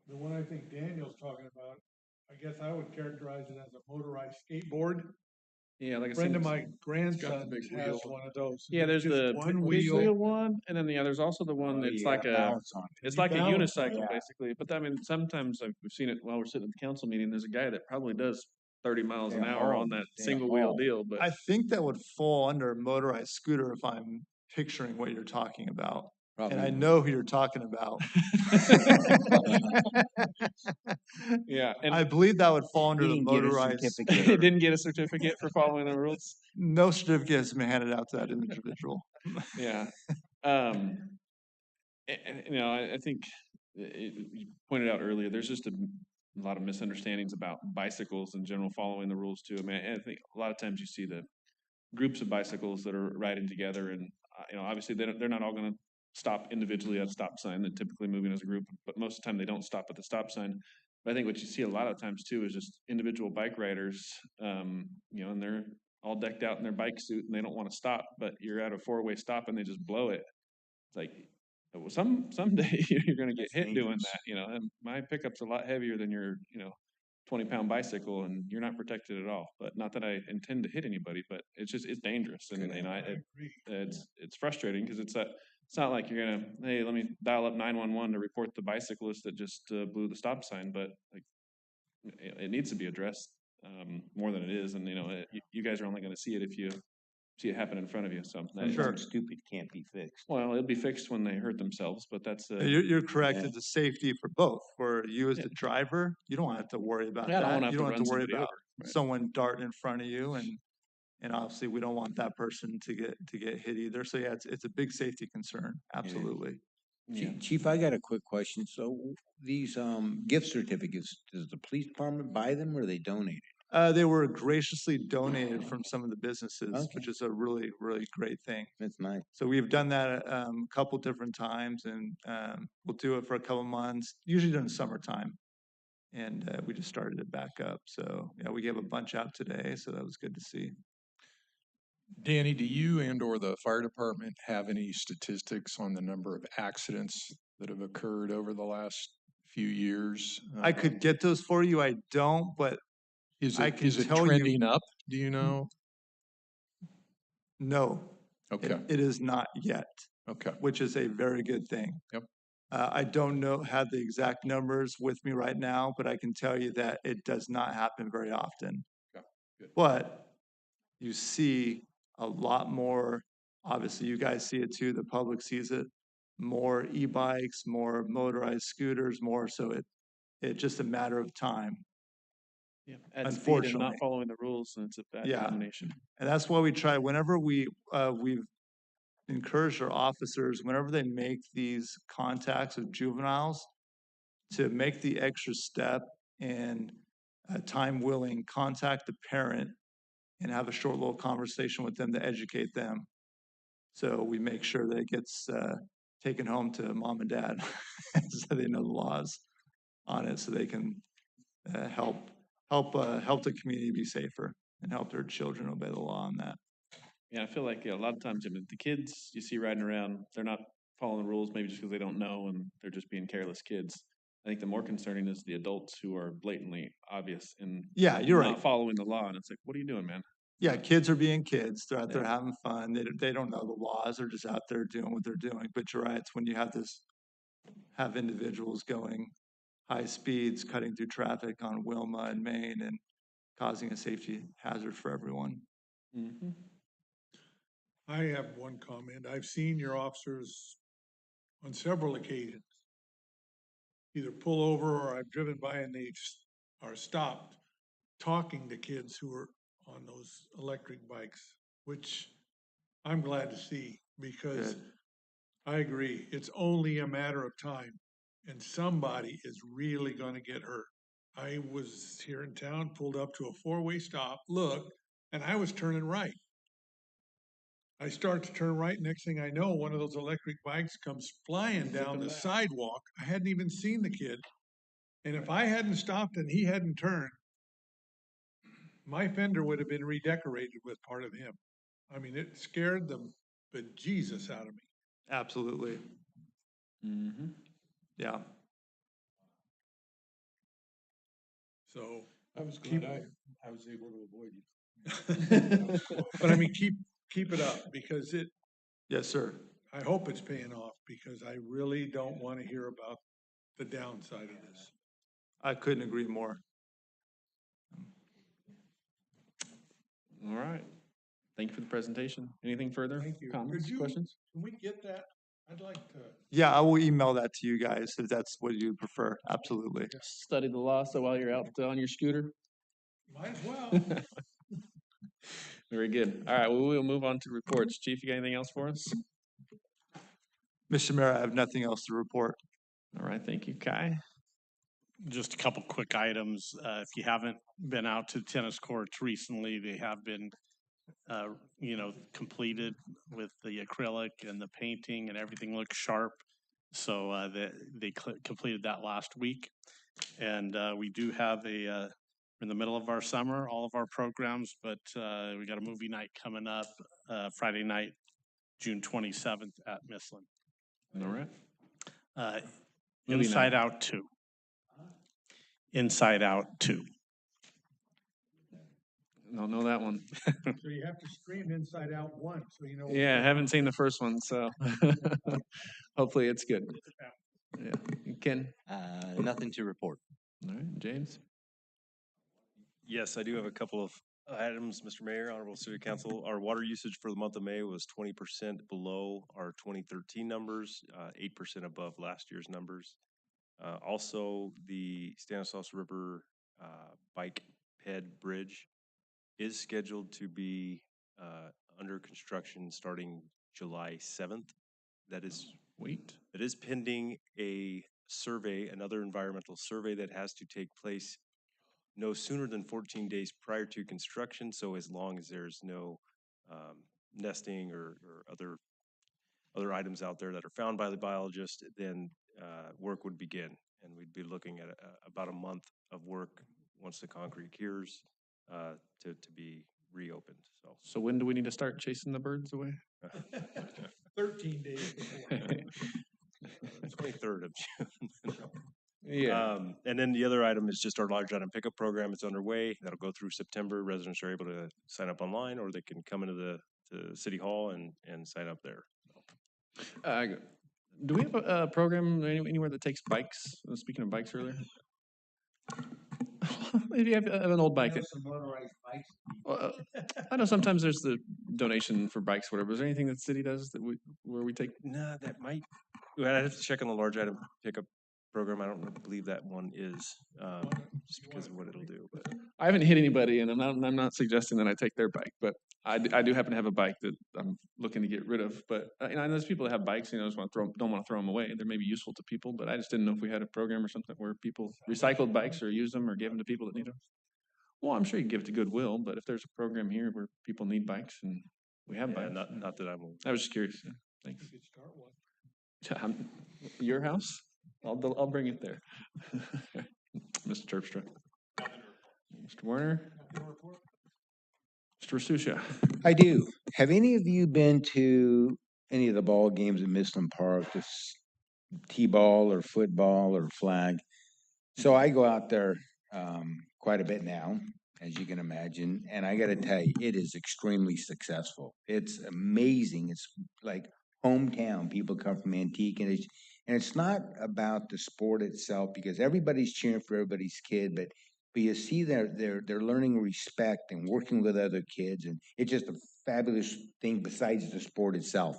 S11: The one I think Daniel's talking about, I guess I would characterize it as a motorized skateboard.
S1: Yeah, like I
S11: A
S1: said.
S11: friend of
S1: it's-
S11: my grandson
S10: big
S11: has
S10: wheel.
S11: one of those.
S1: Yeah, there's
S11: Just
S1: the
S11: one
S1: big
S11: wheel.
S1: wheel one, and then there's also the one
S7: Oh,
S1: that's
S7: yeah,
S1: like a,
S7: balance on it.
S1: it's
S11: You
S1: like a
S11: balance on
S1: unicycle
S7: it.
S1: basically. But I mean, sometimes we've seen it while we're sitting at the council meeting. There's a guy that probably does 30 miles an
S7: They
S1: hour
S7: haul,
S1: on that
S7: they
S1: single wheel
S7: haul.
S1: deal. But
S14: I think that would fall under a motorized scooter if I'm picturing what you're talking about. And
S7: Probably
S14: I
S7: would.
S14: know who you're talking about.
S1: yeah, and
S14: I believe that would fall under
S7: He
S14: the
S7: didn't get a
S14: motorized.
S7: certificate.
S1: it didn't get a certificate for following the rules.
S14: No certificate has been handed out to that individual.
S1: Yeah. And, you know, I think you pointed out earlier, there's just a lot of misunderstandings about bicycles in general following the rules too. I mean, I think a lot of times you see the groups of bicycles that are riding together, and you know, obviously they're not all going to stop individually at a stop sign. They're typically moving as a group, but most of the time they don't stop at the stop sign. But I think what you see a lot of times too is just individual bike riders, you know, and they're all decked out in their bike suit and they don't want to stop, but you're at a four-way stop and they just blow it. It's like, well, someday you're going to get
S7: That's
S1: hit doing
S7: dangerous.
S1: that, you know. And my pickup's a lot heavier than your, you know, 20-pound bicycle, and you're not protected at all. But not that I intend to hit anybody, but it's dangerous, and you know, it's frustrating because it's not like you're gonna, hey, let me dial up 911 to report the bicyclist that just blew the stop sign, but like it needs to be addressed more than it is, and you know, you guys are only going to see it if you see it happen in front of you. So
S7: Something stupid can't be fixed.
S1: well, it'll be fixed when they hurt themselves, but that's
S14: You're correct.
S7: Yeah.
S14: It's a safety for both. For you as the driver, you don't have to worry about
S1: Yeah, I don't
S14: that.
S1: wanna have
S14: You
S1: to
S14: don't have
S1: run
S14: to worry
S1: somebody
S14: about
S1: over, right.
S14: someone darting in front of you, and obviously we don't want that person to get hit either. So yeah, it's a big safety concern. Absolutely.
S1: yeah.
S7: Chief, I got a quick question. So these gift certificates, does the police department buy them or are they donated?
S14: They were graciously donated from some of the businesses,
S7: Okay.
S14: which is a really, really great thing.
S7: That's nice.
S14: So we've done that a couple different times, and we'll do it for a couple months, usually during the summertime. And we just started it back up. So yeah, we gave a bunch out today, so that was good to see.
S10: Danny, do you and or the fire department have any statistics on the number of accidents that have occurred over the last few years?
S14: I could get those for you. I don't, but
S10: Is
S14: I
S10: it,
S14: can
S10: is it
S14: tell you-
S10: trending up? Do you know?
S14: no,
S10: Okay,
S14: it is not yet,
S10: okay.
S14: which is a very good thing.
S10: Yep.
S14: I don't have the exact numbers with me right now, but I can tell you that it does not happen very often.
S10: Okay, good.
S14: But you see a lot more, obviously you guys see it too, the public sees it, more e-bikes, more motorized scooters, more, so it's just a matter of time.
S1: Yeah, at speed and
S14: Unfortunately.
S1: not following the rules, and it's a bad
S14: Yeah.
S1: combination.
S14: And that's why we try, whenever we've encouraged our officers, whenever they make these contacts with juveniles, to make the extra step and time willing, contact the parent and have a short little conversation with them to educate them. So we make sure that it gets taken home to mom and dad so they know the laws on it, so they can help the community be safer and help their children obey the law on that.
S1: Yeah, I feel like a lot of times, I mean, the kids you see riding around, they're not following the rules, maybe just because they don't know and they're just being careless kids. I think the more concerning is the adults who are blatantly obvious and
S14: Yeah, you're
S1: not
S14: right.
S1: following the law, and it's like, what are you doing, man?
S14: Yeah, kids are being kids. They're out there
S1: Yeah.
S14: having fun. They don't know the laws. They're just out there doing what they're doing. But you're right. It's when you have individuals going high speeds, cutting through traffic on Wilma and Main and causing a safety hazard for everyone.
S1: Mm-hmm.
S11: I have one comment. I've seen your officers on several occasions either pull over or I've driven by and they are stopped talking to kids who are on those electric bikes, which I'm glad to see because
S14: Good.
S11: I agree. It's only a matter of time and somebody is really going to get hurt. I was here in town, pulled up to a four-way stop, looked, and I was turning right. I start to turn right. Next thing I know, one of those electric bikes comes flying down the sidewalk. I hadn't even seen the kid. And if I hadn't stopped and he hadn't turned, my fender would have been redecorated with part of him. I mean, it scared the bejesus out of me.
S14: Absolutely.
S1: Mm-hmm.
S14: Yeah.
S11: So
S10: I was
S11: glad
S10: I was able to avoid
S11: But I mean, keep it up because
S14: Yes, sir.
S11: I hope it's paying off because I really don't want to hear about the downside of this.
S14: I couldn't agree more.
S1: All right. Thank you for the presentation. Anything further?
S11: Thank you.
S1: Comments,
S11: Could
S1: questions?
S11: Can we get that? I'd like to.
S14: Yeah, I will email that to you guys if that's what you prefer. Absolutely.
S1: Study the law, so while you're out on your scooter.
S11: Might as well.
S1: Very good. All right, well, we'll move on to reports. Chief, you got anything else for us?
S14: Mr. Mayor, I have nothing else to report.
S1: All right, thank you. Kai?
S15: Just a couple quick items. If you haven't been out to tennis courts recently, they have been, completed with the acrylic and the painting and everything looks sharp. So they completed that last week. And we do have we're in the middle of our summer, all of our programs, but we got a movie night coming up Friday night, June 27th at Mislin.
S1: All right. Movie
S15: Inside
S1: night.
S15: Out 2. Inside Out 2.
S1: Don't know that one.
S11: So you have to scream Inside Out once, so you know.
S1: Yeah, I haven't seen the first one, so hopefully it's good. Yeah. Ken?
S8: Nothing to report.
S1: All right, James?
S16: Yes, I do have a couple of items, Mr. Mayor, Honorable City Council. Our water usage for the month of May was 20% below our 2013 numbers, 8% above last year's numbers. Also, the Stanislaus River Bike Ped Bridge is scheduled to be under construction starting July 7th. That is pending a survey, another environmental survey that has to take place no sooner than 14 days prior to construction. So as long as there's no nesting or other items out there that are found by the biologist, then work would begin. And we'd be looking at about a month of work once the concrete cures to be reopened.
S1: So when do we need to start chasing the birds away?
S11: 13 days before.
S16: 23rd of June.
S1: Yeah.
S16: And then the other item is just our large item pickup program. It's underway. That'll go through September. Residents are able to sign up online, or they can come into the City Hall and sign up there.
S1: Do we have a program anywhere that takes bikes? Speaking of bikes earlier. Maybe you have an old bike.
S7: Some motorized bikes.
S1: Well, I know sometimes there's the donation for bikes, whatever. Is there anything that the city does where we take?
S16: No, that might. Well, I'd have to check on the large item pickup program. I don't believe that one is, just because of what it'll do. But
S1: I haven't hit anybody, and I'm not suggesting that I take their bike, but I do happen to have a bike that I'm looking to get rid of. But I know there's people that have bikes, just don't want to throw them away. They may be useful to people, but I just didn't know if we had a program or something where people recycled bikes or use them or give them to people that need them. Well, I'm sure you can give it to Goodwill, but if there's a program here where people need bikes and we have bikes.
S16: not that I'm aware.
S1: I was just curious. Yeah, thanks. Your house? I'll bring it there. Mr. Terpstra. Mr. Werner? Mr. Rasucia?
S7: I do. Have any of you been to any of the ball games at Mislin Park, this t-ball or football or flag? So I go out there quite a bit now, as you can imagine, and I got to tell you, it is extremely successful. It's amazing. It's like hometown. People come from Antique, and it's not about the sport itself, because everybody's cheering for everybody's kid, but you see they're learning respect and working with other kids, and it's just a fabulous thing besides the sport itself.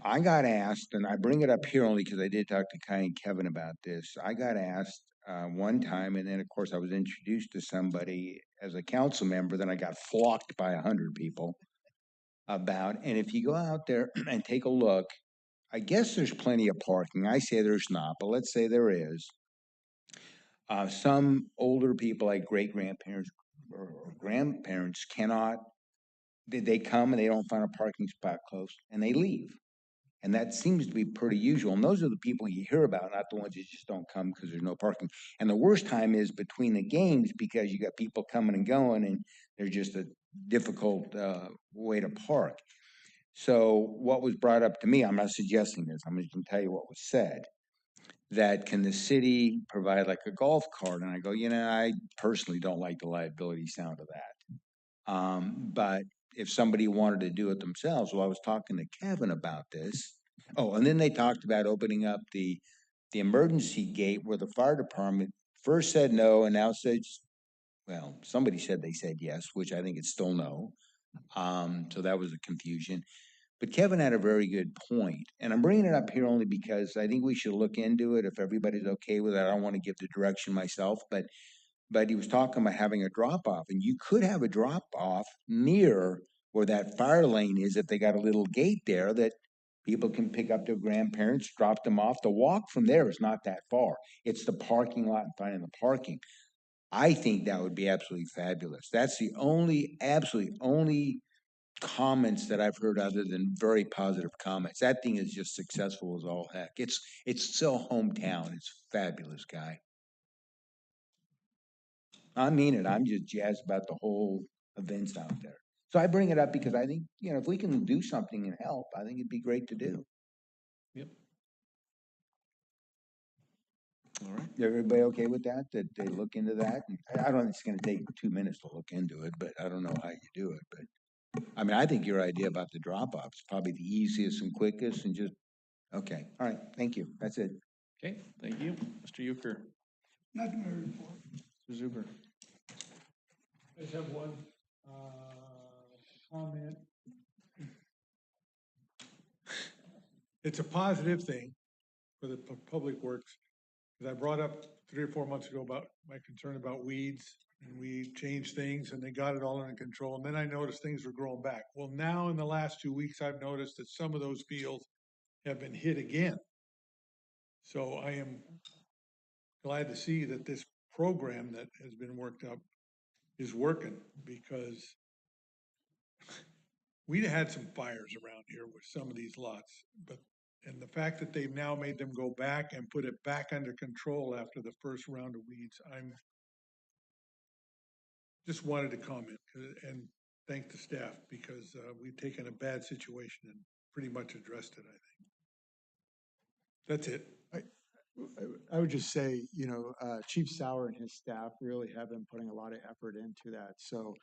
S7: I got asked, and I bring it up here only because I did talk to Kai and Kevin about this. I got asked one time, and then of course I was introduced to somebody as a council member, then I got flocked by 100 people about, and if you go out there and take a look, I guess there's plenty of parking. I say there's not, but let's say there is. Some older people, like great-grandparents or grandparents, cannot, they come and they don't find a parking spot close, and they leave. And that seems to be pretty usual. And those are the people you hear about, not the ones that just don't come because there's no parking. And the worst time is between the games, because you got people coming and going, and there's just a difficult way to park. So what was brought up to me, I'm not suggesting this, I'm just going to tell you what was said. that can the city provide like a golf cart? And I go, I personally don't like the liability sound of that. But if somebody wanted to do it themselves, well, I was talking to Kevin about this. Oh, and then they talked about opening up the emergency gate where the fire department first said no and now says, well, somebody said they said yes, which I think it's still no. So that was a confusion. But Kevin had a very good point, and I'm bringing it up here only because I think we should look into it if everybody's okay with it. I don't want to give the direction myself, but he was talking about having a drop off, and you could have a drop off near where that fire lane is if they got a little gate there that people can pick up their grandparents, drop them off. The walk from there is not that far. It's the parking lot and finding the parking. I think that would be absolutely fabulous. That's the absolutely only comments that I've heard other than very positive comments. That thing is just successful as all heck. It's so hometown. It's fabulous, guy. I mean it. I'm just jazzed about the whole events out there. So I bring it up because I think, if we can do something and help, I think it'd be great to do.
S1: Yep. All right.
S7: Everybody okay with that? That they look into that? And I don't think it's gonna take 2 minutes to look into it, but I don't know how you do it, but I mean, I think your idea about the drop-off is probably the easiest and quickest and just, okay, all right, thank you. That's it.
S1: Okay, thank you. Mr. Euchre.
S17: Nothing to report.
S1: Mr. Zuber.
S11: I just have one comment. It's a positive thing for the public works, because I brought up 3 or 4 months ago about my concern about weeds, and we changed things and they got it all under control. And then I noticed things were growing back. Well, now in the last 2 weeks, I've noticed that some of those fields have been hit again. So I am glad to see that this program that has been worked up is working, because we had some fires around here with some of these lots, and the fact that they've now made them go back and put it back under control after the first round of weeds, I'm just wanted to comment and thank the staff, because we've taken a bad situation and pretty much addressed it, I think. That's it.
S13: I would just say, Chief Sauer and his staff really have been putting a lot of effort into that. So,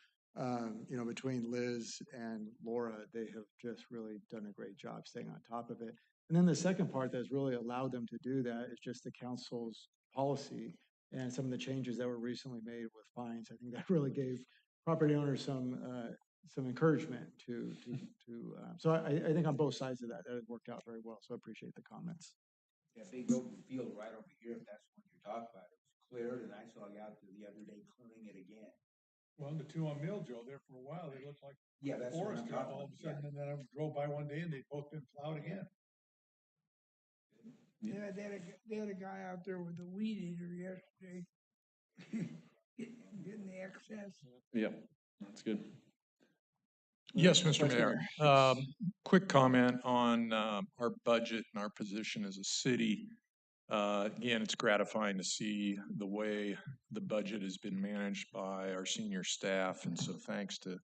S13: between Liz and Laura, they have just really done a great job staying on top of it. And then the second part that's really allowed them to do that is just the council's policy and some of the changes that were recently made with fines. I think that really gave property owners some encouragement so I think on both sides of that it worked out very well. So I appreciate the comments.
S7: Yeah, big open field right over here, if that's what you're talking about. It was cleared, and I saw you out there the other day clearing it again.
S11: Well, the two on Mill, Joe, there for a while, they looked like
S7: that's what
S11: forest
S7: I'm talking
S11: all of a
S7: about, yeah.
S11: sudden, and then I drove by one day and they'd both been plowed again.
S17: Yeah, they had a guy out there with a weed eater yesterday, getting the excess.
S1: Yep, that's good.
S10: Yes, Mr. Mayor. Quick comment on our budget and our position as a city. Again, it's gratifying to see the way the budget has been managed by our senior staff, and so thanks to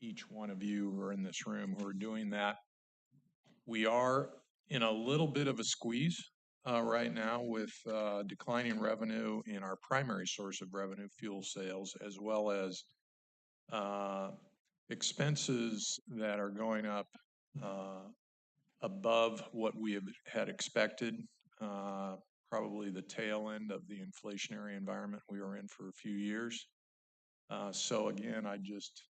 S10: each one of you who are in this room who are doing that. We are in a little bit of a squeeze right now with declining revenue in our primary source of revenue, fuel sales, as well as expenses that are going up above what we had expected, probably the tail end of the inflationary environment we were in for a few years. So again, I just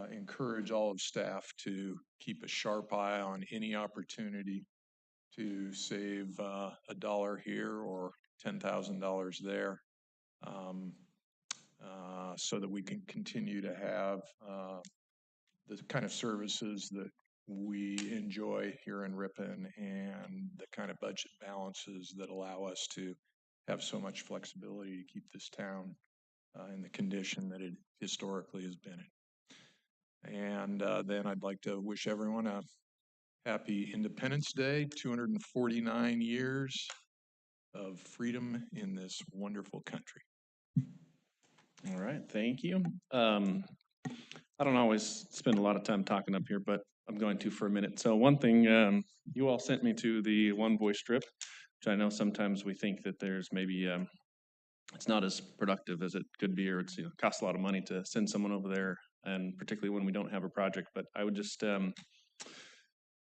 S10: encourage all of staff to keep a sharp eye on any opportunity to save $1 here or $10,000 there, so that we can continue to have the kind of services that we enjoy here in Ripon and the kind of budget balances that allow us to have so much flexibility to keep this town in the condition that it historically has been in. And then I'd like to wish everyone a happy Independence Day, 249 years of freedom in this wonderful country.
S1: All right, thank you. I don't always spend a lot of time talking up here, but I'm going to for a minute. So one thing, you all sent me to the One Voice strip which I know sometimes we think that there's maybe, it's not as productive as it could be, or it's, costs a lot of money to send someone over there, and particularly when we don't have a project. But I would just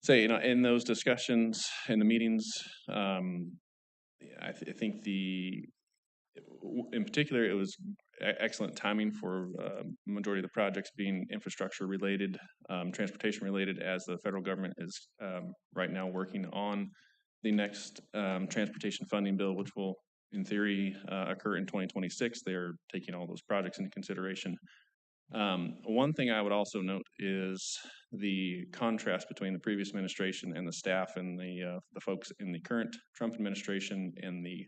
S1: say, in those discussions, in the meetings, I think in particular, it was excellent timing for majority of the projects being infrastructure related, transportation related, as the federal government is right now working on the next transportation funding bill, which will, in theory, occur in 2026. They're taking all those projects into consideration. One thing I would also note is the contrast between the previous administration and the staff and the folks in the current Trump administration, and the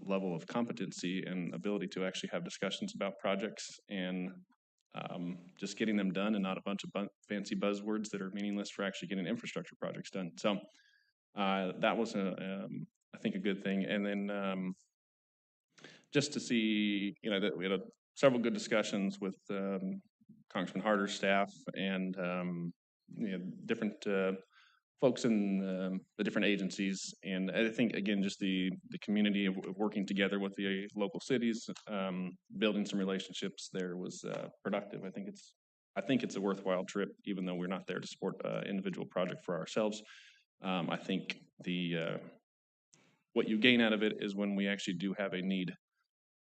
S1: level of competency and ability to actually have discussions about projects, and just getting them done, and not a bunch of fancy buzzwords that are meaningless for actually getting infrastructure projects done. So that was, I think, a good thing. And then just to see, that we had several good discussions with Congressman Harder's staff, and different folks in the different agencies. And I think, again, just the community of working together with the local cities, building some relationships there was productive. I think it's a worthwhile trip, even though we're not there to support an individual project for ourselves. I think what you gain out of it is when we actually do have a need,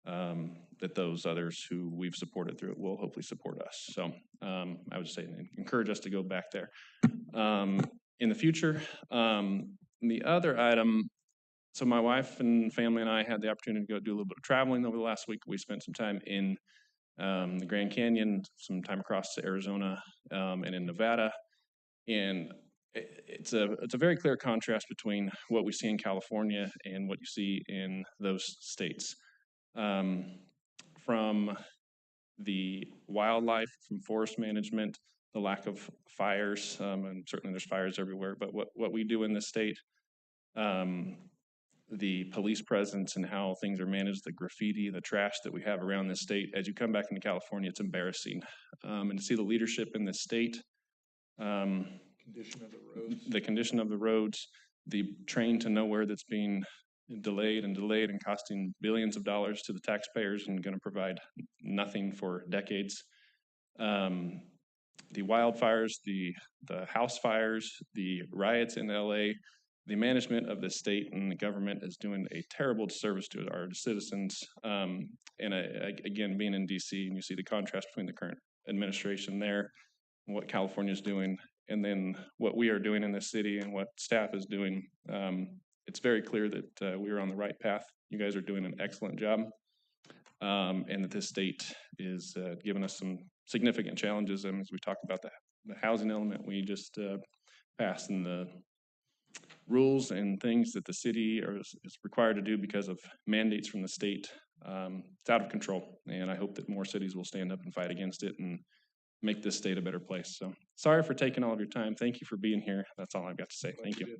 S1: that those others who we've supported through it will hopefully support us. So I would say encourage us to go back there in the future. The other item, so my wife and family and I had the opportunity to go do a little bit of traveling over the last week. We spent some time in the Grand Canyon, some time across to Arizona, and in Nevada. And it's a very clear contrast between what we see in California and what you see in those states. From the wildlife, from forest management, the lack of fires, and certainly there's fires everywhere, but what we do in this state, the police presence and how things are managed, the graffiti, the trash that we have around this state, as you come back into California, it's embarrassing. And to see the leadership in this state,
S10: Condition of the roads.
S1: the condition of the roads, the train to nowhere that's being delayed and costing billions of dollars to the taxpayers and going to provide nothing for decades. The wildfires, the house fires, the riots in LA, the management of the state and the government is doing a terrible disservice to our citizens. And again, being in DC, and you see the contrast between the current administration there and what California is doing, and then what we are doing in this city and what staff is doing. It's very clear that we are on the right path. You guys are doing an excellent job, and that this state is giving us some significant challenges. And as we talk about the housing element, we just passed, and the rules and things that the city is required to do because of mandates from the state, it's out of control. And I hope that more cities will stand up and fight against it and make this state a better place. So sorry for taking all of your time. Thank you for being here. That's all I've got to say. Thank you.